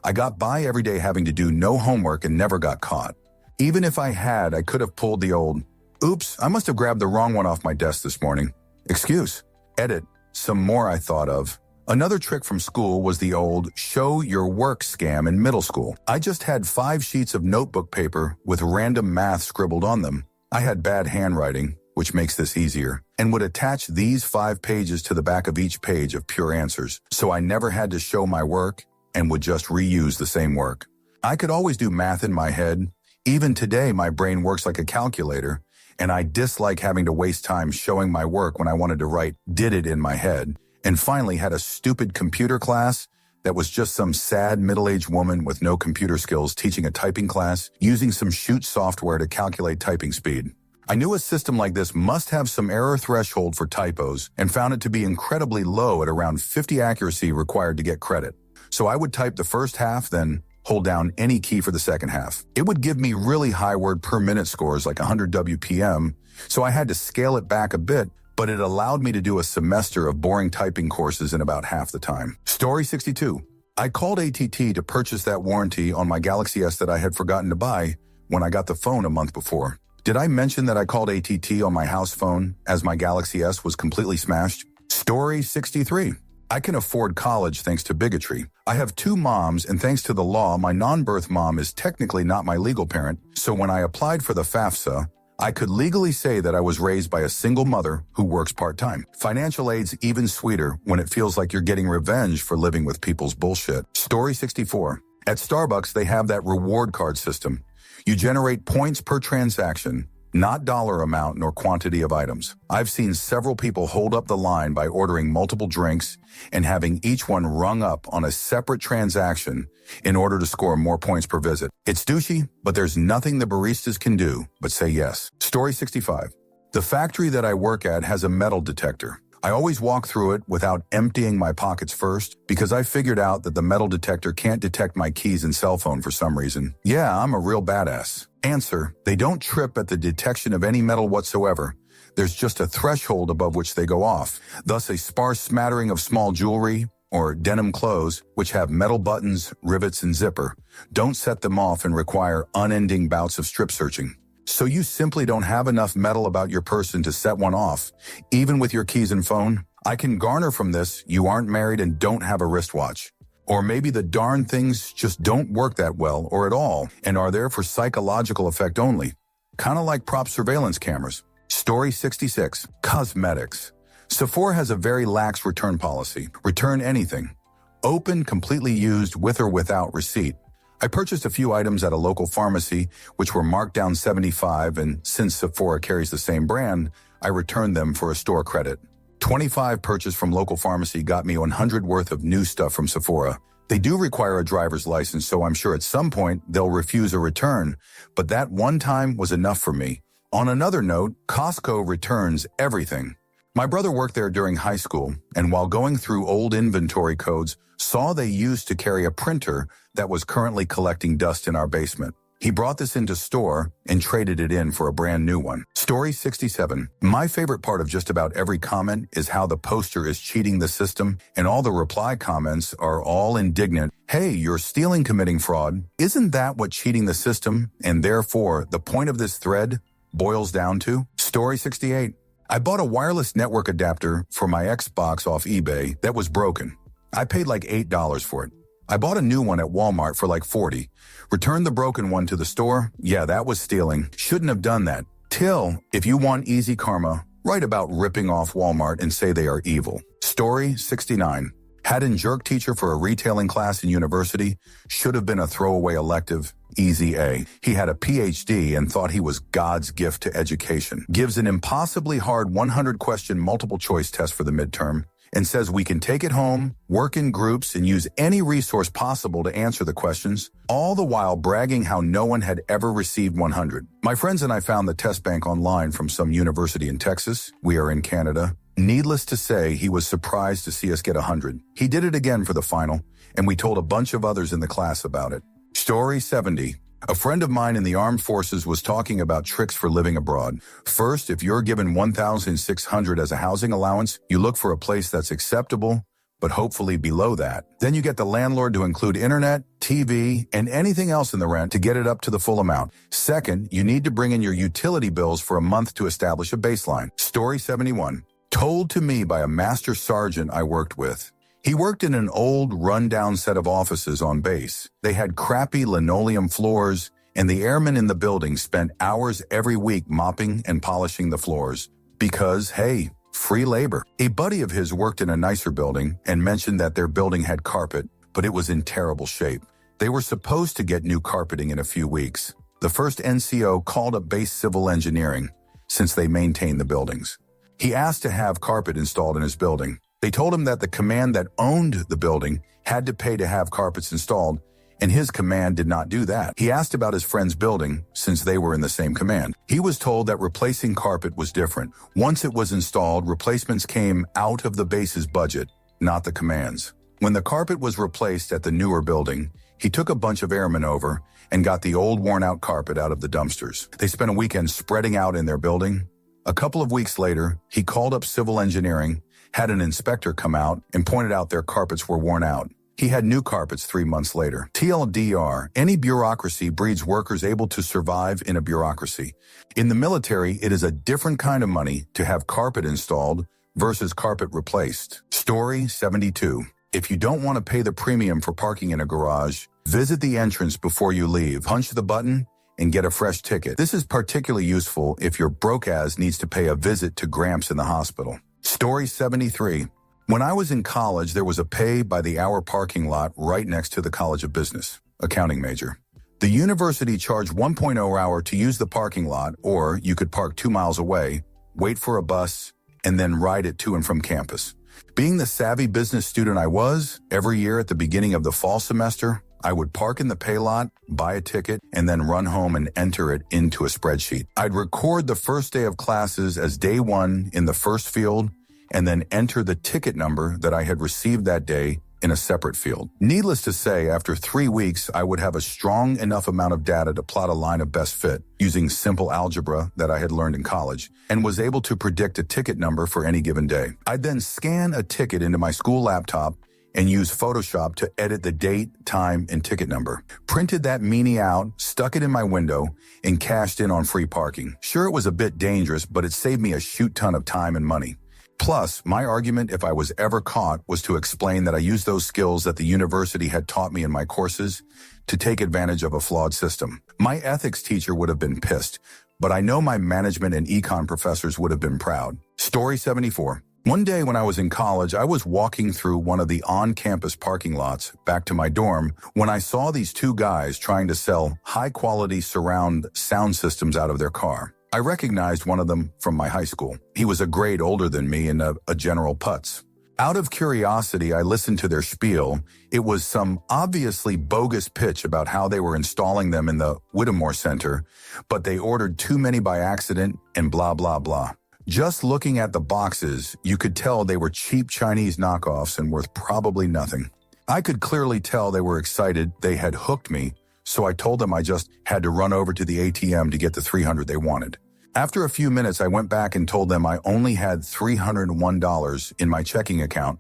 I got by every day having to do no homework and never got caught. Even if I had, I could have pulled the old, "Oops, I must have grabbed the wrong one off my desk this morning" excuse. Edit. Some more I thought of. Another trick from school was the old show your work scam in middle school. I just had 5 sheets of notebook paper with random math scribbled on them. I had bad handwriting, which makes this easier, and would attach these 5 pages to the back of each page of pure answers, so I never had to show my work and would just reuse the same work. I could always do math in my head. Even today, my brain works like a calculator, and I dislike having to waste time showing my work when I wanted to write "did it" in my head. And finally had a stupid computer class that was just some sad middle-aged woman with no computer skills teaching a typing class using some shoot software to calculate typing speed. I knew a system like this must have some error threshold for typos and found it to be incredibly low at around 50 accuracy required to get credit. So I would type the first half, then hold down any key for the second half. It would give me really high word per minute scores like 100 WPM, so I had to scale it back a bit, but it allowed me to do a semester of boring typing courses in about half the time. Story 62. I called AT&T to purchase that warranty on my Galaxy S that I had forgotten to buy when I got the phone a month before. Did I mention that I called AT&T on my house phone as my Galaxy S was completely smashed? Story 63. I can afford college thanks to bigotry. I have 2 moms, and thanks to the law, my non-birth mom is technically not my legal parent, so when I applied for the FAFSA, I could legally say that I was raised by a single mother who works part-time. Financial aid's even sweeter when it feels like you're getting revenge for living with people's bullshit. Story 64. At Starbucks, they have that reward card system. You generate points per transaction, not dollar amount nor quantity of items. I've seen several people hold up the line by ordering multiple drinks and having each one rung up on a separate transaction in order to score more points per visit. It's douchey, but there's nothing the baristas can do but say yes. Story 65. The factory that I work at has a metal detector. I always walk through it without emptying my pockets first because I figured out that the metal detector can't detect my keys and cell phone for some reason. Yeah, I'm a real badass. Answer: they don't trip at the detection of any metal whatsoever. There's just a threshold above which they go off. Thus, a sparse smattering of small jewelry or denim clothes, which have metal buttons, rivets, and zipper, don't set them off and require unending bouts of strip searching. So you simply don't have enough metal about your person to set one off, even with your keys and phone? I can garner from this you aren't married and don't have a wristwatch. Or maybe the darn things just don't work that well or at all and are there for psychological effect only. Kind of like prop surveillance cameras. Story 66. Cosmetics. Sephora has a very lax return policy. Return anything. Open, completely used, with or without receipt. I purchased a few items at a local pharmacy, which were marked down $75, and since Sephora carries the same brand, I returned them for a store credit. 25 purchased from local pharmacy got me 100 worth of new stuff from Sephora. They do require a driver's license, so I'm sure at some point they'll refuse a return, but that one time was enough for me. On another note, Costco returns everything. My brother worked there during high school, and while going through old inventory codes, saw they used to carry a printer that was currently collecting dust in our basement. He brought this into store and traded it in for a brand new one. Story 67. My favorite part of just about every comment is how the poster is cheating the system, and all the reply comments are all indignant. Hey, you're stealing, committing fraud. Isn't that what cheating the system, and therefore the point of this thread, boils down to? Story 68. I bought a wireless network adapter for my Xbox off eBay that was broken. I paid like $8 for it. I bought a new one at Walmart for like $40. Returned the broken one to the store. Yeah, that was stealing. Shouldn't have done that. Till, if you want easy karma, write about ripping off Walmart and say they are evil. Story 69. Had a jerk teacher for a retailing class in university. Should have been a throwaway elective. Easy A. He had a PhD and thought he was God's gift to education. Gives an impossibly hard 100-question multiple choice test for the midterm and says we can take it home, work in groups, and use any resource possible to answer the questions, all the while bragging how no one had ever received 100. My friends and I found the test bank online from some university in Texas. We are in Canada. Needless to say, he was surprised to see us get 100. He did it again for the final, and we told a bunch of others in the class about it. Story 70. A friend of mine in the armed forces was talking about tricks for living abroad. First, if you're given $1,600 as a housing allowance, you look for a place that's acceptable, but hopefully below that. Then you get the landlord to include internet, TV, and anything else in the rent to get it up to the full amount. Second, you need to bring in your utility bills for a month to establish a baseline. Story 71. Told to me by a master sergeant I worked with. He worked in an old, run-down set of offices on base. They had crappy linoleum floors, and the airmen in the building spent hours every week mopping and polishing the floors. Because, hey, free labor. A buddy of his worked in a nicer building and mentioned that their building had carpet, but it was in terrible shape. They were supposed to get new carpeting in a few weeks. The first NCO called up base civil engineering, since they maintained the buildings. He asked to have carpet installed in his building. They told him that the command that owned the building had to pay to have carpets installed, and his command did not do that. He asked about his friend's building, since they were in the same command. He was told that replacing carpet was different. Once it was installed, replacements came out of the base's budget, not the command's. When the carpet was replaced at the newer building, he took a bunch of airmen over and got the old worn-out carpet out of the dumpsters. They spent a weekend spreading out in their building. A couple of weeks later, he called up civil engineering, had an inspector come out, and pointed out their carpets were worn out. He had new carpets 3 months later. TLDR, any bureaucracy breeds workers able to survive in a bureaucracy. In the military, it is a different kind of money to have carpet installed versus carpet replaced. Story 72. If you don't want to pay the premium for parking in a garage, visit the entrance before you leave, punch the button, and get a fresh ticket. This is particularly useful if your broke-ass needs to pay a visit to Gramps in the hospital. Story 73. When I was in college, there was a pay-by-the-hour parking lot right next to the College of Business, accounting major. The university charged 1.0 per hour to use the parking lot, or you could park 2 miles away, wait for a bus, and then ride it to and from campus. Being the savvy business student I was, every year at the beginning of the fall semester, I would park in the pay lot, buy a ticket, and then run home and enter it into a spreadsheet. I'd record the first day of classes as day 1 in the first field, and then enter the ticket number that I had received that day in a separate field. Needless to say, after 3 weeks, I would have a strong enough amount of data to plot a line of best fit using simple algebra that I had learned in college, and was able to predict a ticket number for any given day. I'd then scan a ticket into my school laptop and use Photoshop to edit the date, time, and ticket number. Printed that meanie out, stuck it in my window, and cashed in on free parking. Sure, it was a bit dangerous, but it saved me a shoot ton of time and money. Plus, my argument if I was ever caught was to explain that I used those skills that the university had taught me in my courses to take advantage of a flawed system. My ethics teacher would have been pissed, but I know my management and econ professors would have been proud. Story 74. One day when I was in college, I was walking through one of the on-campus parking lots back to my dorm when I saw these 2 guys trying to sell high-quality surround sound systems out of their car. I recognized one of them from my high school. He was a grade older than me and a general putz. Out of curiosity, I listened to their spiel. It was some obviously bogus pitch about how they were installing them in the Whittemore Center, but they ordered too many by accident and blah, blah, blah. Just looking at the boxes, you could tell they were cheap Chinese knockoffs and worth probably nothing. I could clearly tell they were excited they had hooked me, so I told them I just had to run over to the ATM to get the $300 they wanted. After a few minutes, I went back and told them I only had $301 in my checking account,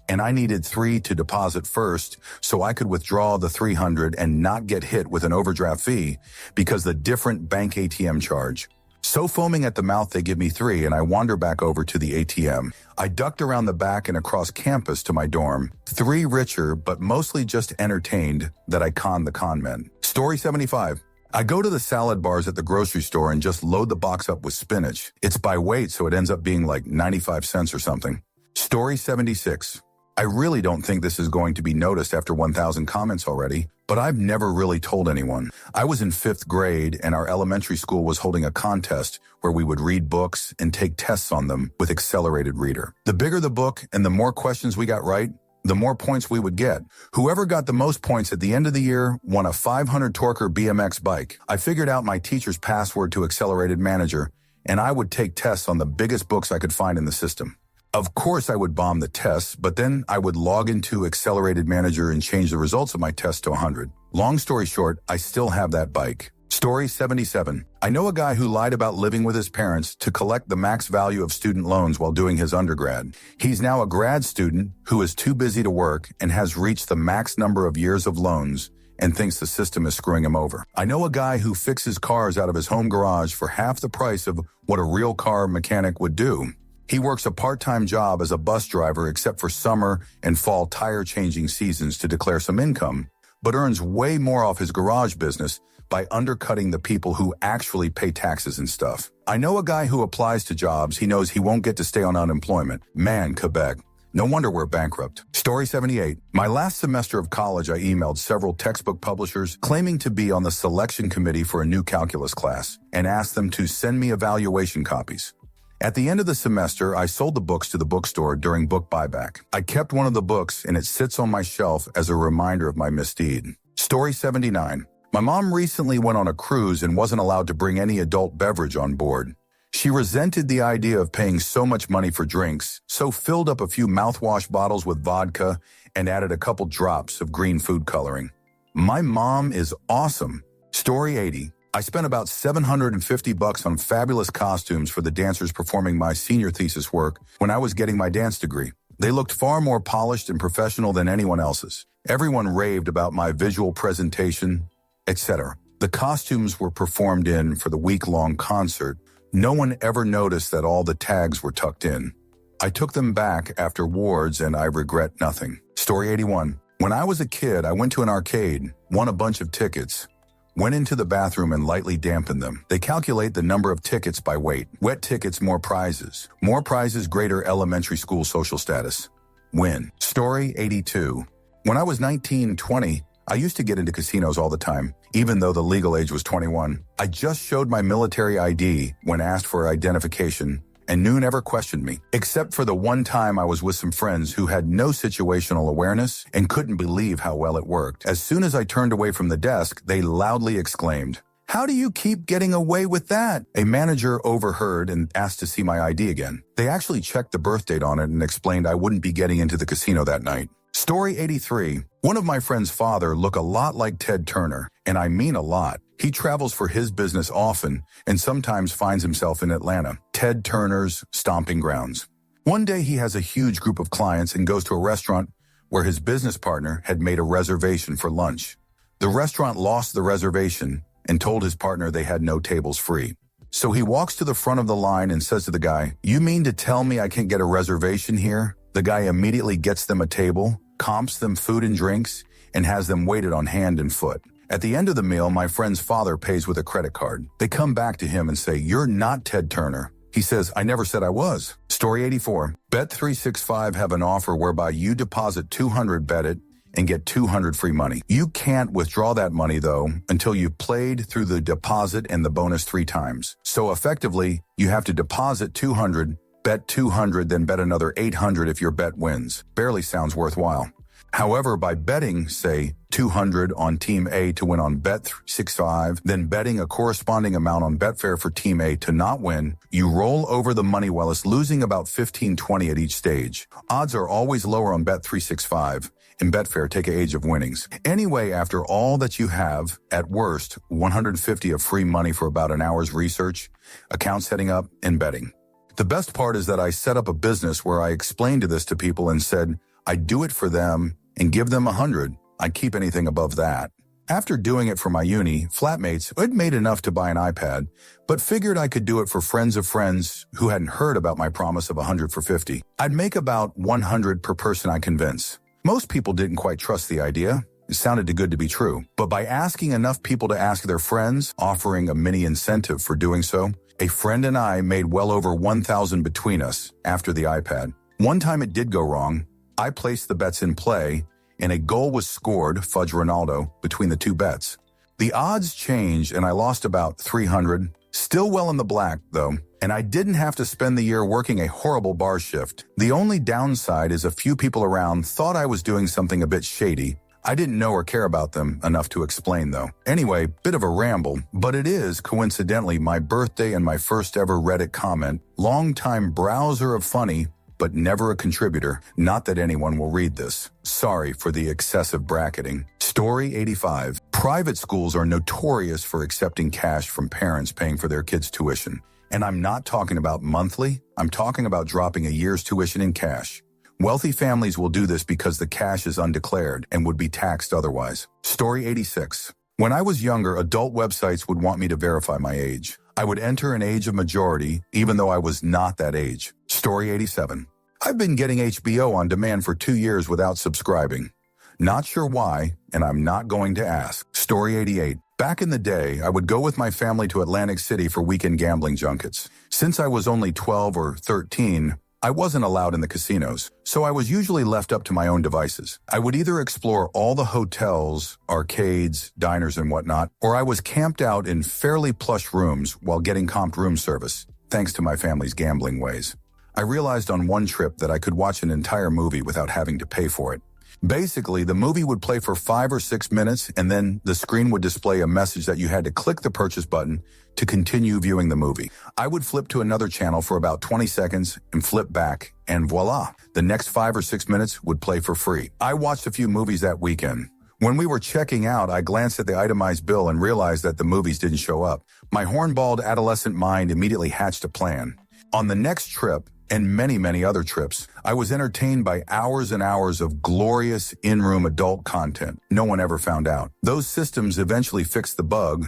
and I needed 3 to deposit first so I could withdraw the $300 and not get hit with an overdraft fee because the different bank ATM charge. So foaming at the mouth, they give me 3, and I wander back over to the ATM. I ducked around the back and across campus to my dorm, 3 richer, but mostly just entertained that I conned the con men. Story 75. I go to the salad bars at the grocery store and just load the box up with spinach. It's by weight, so it ends up being like 95 cents or something. Story 76. I really don't think this is going to be noticed after 1,000 comments already, but I've never really told anyone. I was in 5th grade and our elementary school was holding a contest where we would read books and take tests on them with accelerated reader. The bigger the book and the more questions we got right, the more points we would get. Whoever got the most points at the end of the year won a 500 Torker BMX bike. I figured out my teacher's password to Accelerated Manager, and I would take tests on the biggest books I could find in the system. Of course, I would bomb the tests, but then I would log into Accelerated Manager and change the results of my test to 100. Long story short, I still have that bike. Story 77. I know a guy who lied about living with his parents to collect the max value of student loans while doing his undergrad. He's now a grad student who is too busy to work and has reached the max number of years of loans and thinks the system is screwing him over. I know a guy who fixes cars out of his home garage for half the price of what a real car mechanic would do. He works a part-time job as a bus driver except for summer and fall tire-changing seasons to declare some income, but earns way more off his garage business by undercutting the people who actually pay taxes and stuff. I know a guy who applies to jobs he knows he won't get to stay on unemployment. Man, Quebec. No wonder we're bankrupt. Story 78. My last semester of college, I emailed several textbook publishers claiming to be on the selection committee for a new calculus class and asked them to send me evaluation copies. At the end of the semester, I sold the books to the bookstore during book buyback. I kept one of the books and it sits on my shelf as a reminder of my misdeed. Story 79. My mom recently went on a cruise and wasn't allowed to bring any adult beverage on board. She resented the idea of paying so much money for drinks, so filled up a few mouthwash bottles with vodka and added a couple drops of green food coloring. My mom is awesome. Story 80. I spent about $750 on fabulous costumes for the dancers performing my senior thesis work when I was getting my dance degree. They looked far more polished and professional than anyone else's. Everyone raved about my visual presentation, etc. The costumes were performed in for the week-long concert. No one ever noticed that all the tags were tucked in. I took them back after awards and I regret nothing. Story 81. When I was a kid, I went to an arcade, won a bunch of tickets, went into the bathroom and lightly dampened them. They calculate the number of tickets by weight. Wet tickets, more prizes. More prizes, greater elementary school social status. Win. Story 82. When I was 19-20, I used to get into casinos all the time, even though the legal age was 21. I just showed my military ID when asked for identification, and no one ever questioned me, except for the one time I was with some friends who had no situational awareness and couldn't believe how well it worked. As soon as I turned away from the desk, they loudly exclaimed, "How do you keep getting away with that?" A manager overheard and asked to see my ID again. They actually checked the birth date on it and explained I wouldn't be getting into the casino that night. Story 83. One of my friend's father looked a lot like Ted Turner, and I mean a lot. He travels for his business often and sometimes finds himself in Atlanta, Ted Turner's stomping grounds. One day he has a huge group of clients and goes to a restaurant where his business partner had made a reservation for lunch. The restaurant lost the reservation and told his partner they had no tables free. So he walks to the front of the line and says to the guy, "You mean to tell me I can't get a reservation here?" The guy immediately gets them a table, comps them food and drinks, and has them waited on hand and foot. At the end of the meal, my friend's father pays with a credit card. They come back to him and say, "You're not Ted Turner." He says, "I never said I was." Story 84. Bet365 have an offer whereby you deposit 200 bet it and get 200 free money. You can't withdraw that money, though, until you've played through the deposit and the bonus 3 times. So effectively, you have to deposit 200, bet 200, then bet another 800 if your bet wins. Barely sounds worthwhile. However, by betting, say, 200 on Team A to win on Bet365, then betting a corresponding amount on Betfair for Team A to not win, you roll over the money while it's losing about 15-20 at each stage. Odds are always lower on Bet365, and Betfair take an age of winnings. Anyway, after all that you have, at worst, 150 of free money for about an hour's research, account setting up, and betting. The best part is that I set up a business where I explained this to people and said, I'd do it for them and give them 100. I'd keep anything above that. After doing it for my uni, flatmates who had made enough to buy an iPad, but figured I could do it for friends of friends who hadn't heard about my promise of 100 for 50. I'd make about 100 per person I convince. Most people didn't quite trust the idea. It sounded too good to be true. But by asking enough people to ask their friends, offering a mini incentive for doing so, a friend and I made well over 1,000 between us after the iPad. One time it did go wrong. I placed the bets in play, and a goal was scored, fudge Ronaldo, between the 2 bets. The odds changed, and I lost about 300. Still well in the black, though, and I didn't have to spend the year working a horrible bar shift. The only downside is a few people around thought I was doing something a bit shady. I didn't know or care about them enough to explain, though. Anyway, bit of a ramble, but it is, coincidentally, my birthday and my first ever Reddit comment. Long-time browser of funny, but never a contributor. Not that anyone will read this. Sorry for the excessive bracketing. Story 85. Private schools are notorious for accepting cash from parents paying for their kids' tuition. And I'm not talking about monthly. I'm talking about dropping a year's tuition in cash. Wealthy families will do this because the cash is undeclared and would be taxed otherwise. Story 86. When I was younger, adult websites would want me to verify my age. I would enter an age of majority, even though I was not that age. Story 87. I've been getting HBO on demand for 2 years without subscribing. Not sure why, and I'm not going to ask. Story 88. Back in the day, I would go with my family to Atlantic City for weekend gambling junkets. Since I was only 12 or 13, I wasn't allowed in the casinos, so I was usually left up to my own devices. I would either explore all the hotels, arcades, diners, and whatnot, or I was camped out in fairly plush rooms while getting comped room service, thanks to my family's gambling ways. I realized on one trip that I could watch an entire movie without having to pay for it. Basically, the movie would play for 5 or 6 minutes, and then the screen would display a message that you had to click the purchase button to continue viewing the movie. I would flip to another channel for about 20 seconds and flip back, and voila, the next 5 or 6 minutes would play for free. I watched a few movies that weekend. When we were checking out, I glanced at the itemized bill and realized that the movies didn't show up. My hornballed adolescent mind immediately hatched a plan. On the next trip, and many other trips, I was entertained by hours and hours of glorious in-room adult content. No one ever found out. Those systems eventually fixed the bug,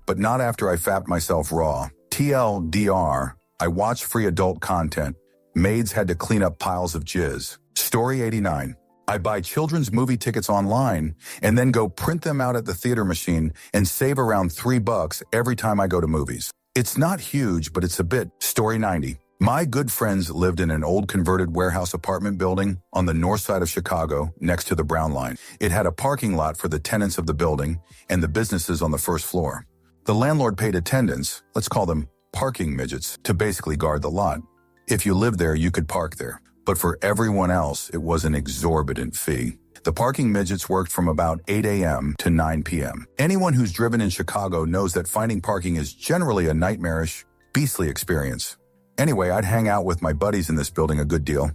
but not after I fapped myself raw. TLDR, I watched free adult content. Maids had to clean up piles of jizz. Story 89. I buy children's movie tickets online and then go print them out at the theater machine and save around $3 every time I go to movies. It's not huge, but it's a bit. Story 90. My good friends lived in an old converted warehouse apartment building on the north side of Chicago next to the Brown Line. It had a parking lot for the tenants of the building and the businesses on the first floor. The landlord paid attendants, let's call them parking midgets, to basically guard the lot. If you lived there, you could park there. But for everyone else, it was an exorbitant fee. The parking midgets worked from about 8 a.m. to 9 p.m. Anyone who's driven in Chicago knows that finding parking is generally a nightmarish, beastly experience. Anyway, I'd hang out with my buddies in this building a good deal.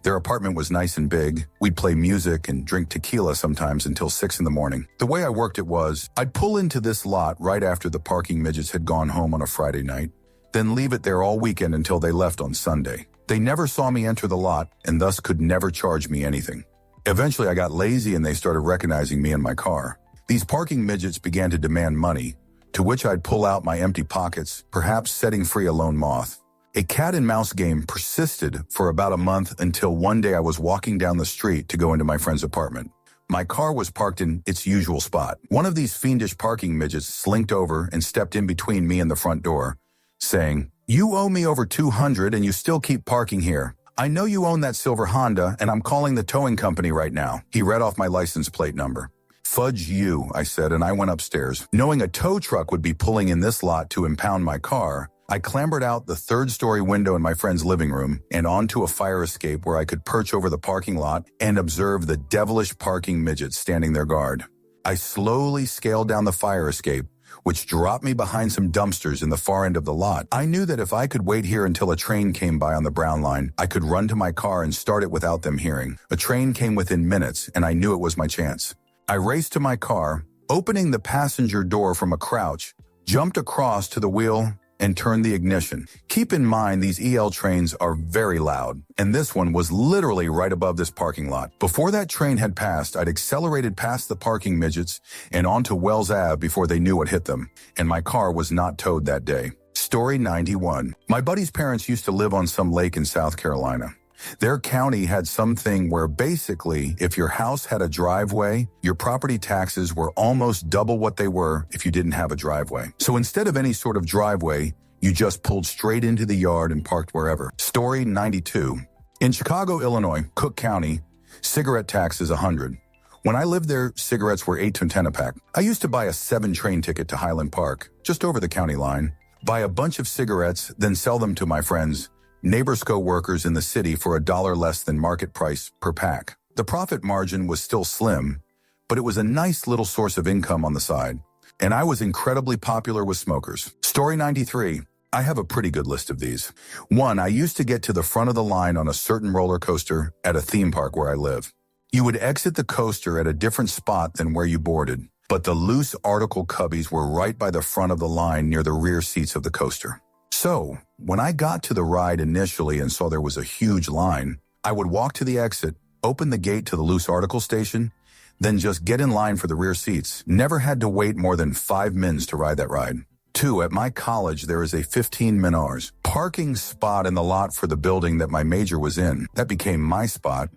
Their apartment was nice and big. We'd play music and drink tequila sometimes until 6 in the morning. The way I worked it was, I'd pull into this lot right after the parking midgets had gone home on a Friday night, then leave it there all weekend until they left on Sunday. They never saw me enter the lot and thus could never charge me anything. Eventually, I got lazy and they started recognizing me in my car. These parking midgets began to demand money, to which I'd pull out my empty pockets, perhaps setting free a lone moth. A cat and mouse game persisted for about a month until one day I was walking down the street to go into my friend's apartment. My car was parked in its usual spot. One of these fiendish parking midgets slinked over and stepped in between me and the front door, saying, "You owe me over $200 and you still keep parking here. I know you own that silver Honda and I'm calling the towing company right now." He read off my license plate number. "Fudge you," I said, and I went upstairs. Knowing a tow truck would be pulling in this lot to impound my car, I clambered out the third-story window in my friend's living room and onto a fire escape where I could perch over the parking lot and observe the devilish parking midgets standing their guard. I slowly scaled down the fire escape, which dropped me behind some dumpsters in the far end of the lot. I knew that if I could wait here until a train came by on the Brown Line, I could run to my car and start it without them hearing. A train came within minutes, and I knew it was my chance. I raced to my car, opening the passenger door from a crouch, jumped across to the wheel, and turned the ignition. Keep in mind, these EL trains are very loud, and this one was literally right above this parking lot. Before that train had passed, I'd accelerated past the parking midgets and onto Wells Ave before they knew what hit them, and my car was not towed that day. Story 91. My buddy's parents used to live on some lake in South Carolina. Their county had something where basically, if your house had a driveway, your property taxes were almost double what they were if you didn't have a driveway. So instead of any sort of driveway, you just pulled straight into the yard and parked wherever. Story 92. In Chicago, Illinois, Cook County, cigarette tax is $100. When I lived there, cigarettes were $8 to $10 a pack. I used to buy a 7 train ticket to Highland Park, just over the county line, buy a bunch of cigarettes, then sell them to my friends, neighbors co-workers in the city, for $1 less than market price per pack. The profit margin was still slim, but it was a nice little source of income on the side. And I was incredibly popular with smokers. Story 93. I have a pretty good list of these. 1. I used to get to the front of the line on a certain roller coaster at a theme park where I live. You would exit the coaster at a different spot than where you boarded, but the loose article cubbies were right by the front of the line near the rear seats of the coaster. So, when I got to the ride initially and saw there was a huge line, I would walk to the exit, open the gate to the loose article station, then just get in line for the rear seats. Never had to wait more than 5 minutes to ride that ride. 2. At my college, there is a 15 hours parking spot in the lot for the building that my major was in. That became my spot.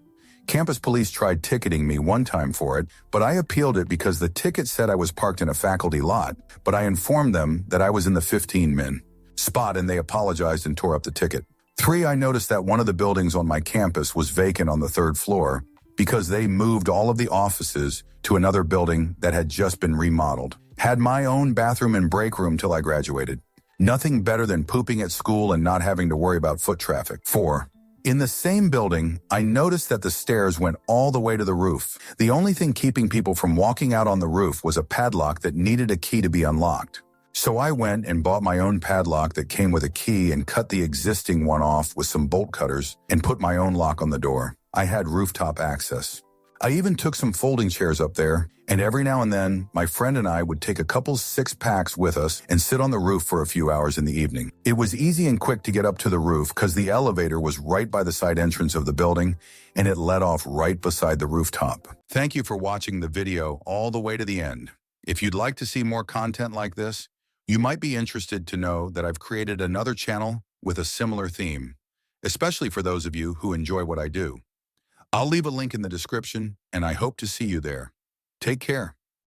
Campus police tried ticketing me one time for it, but I appealed it because the ticket said I was parked in a faculty lot, but I informed them that I was in the 15-min spot and they apologized and tore up the ticket. 3. I noticed that one of the buildings on my campus was vacant on the 3rd floor because they moved all of the offices to another building that had just been remodeled. Had my own bathroom and break room till I graduated. Nothing better than pooping at school and not having to worry about foot traffic. 4. In the same building, I noticed that the stairs went all the way to the roof. The only thing keeping people from walking out on the roof was a padlock that needed a key to be unlocked. So I went and bought my own padlock that came with a key and cut the existing one off with some bolt cutters and put my own lock on the door. I had rooftop access. I even took some folding chairs up there, and every now and then, my friend and I would take a couple 6-packs with us and sit on the roof for a few hours in the evening. It was easy and quick to get up to the roof because the elevator was right by the side entrance of the building, and it led off right beside the rooftop. Thank you for watching the video all the way to the end. If you'd like to see more content like this, you might be interested to know that I've created another channel with a similar theme, especially for those of you who enjoy what I do. I'll leave a link in the description, and I hope to see you there. Take care.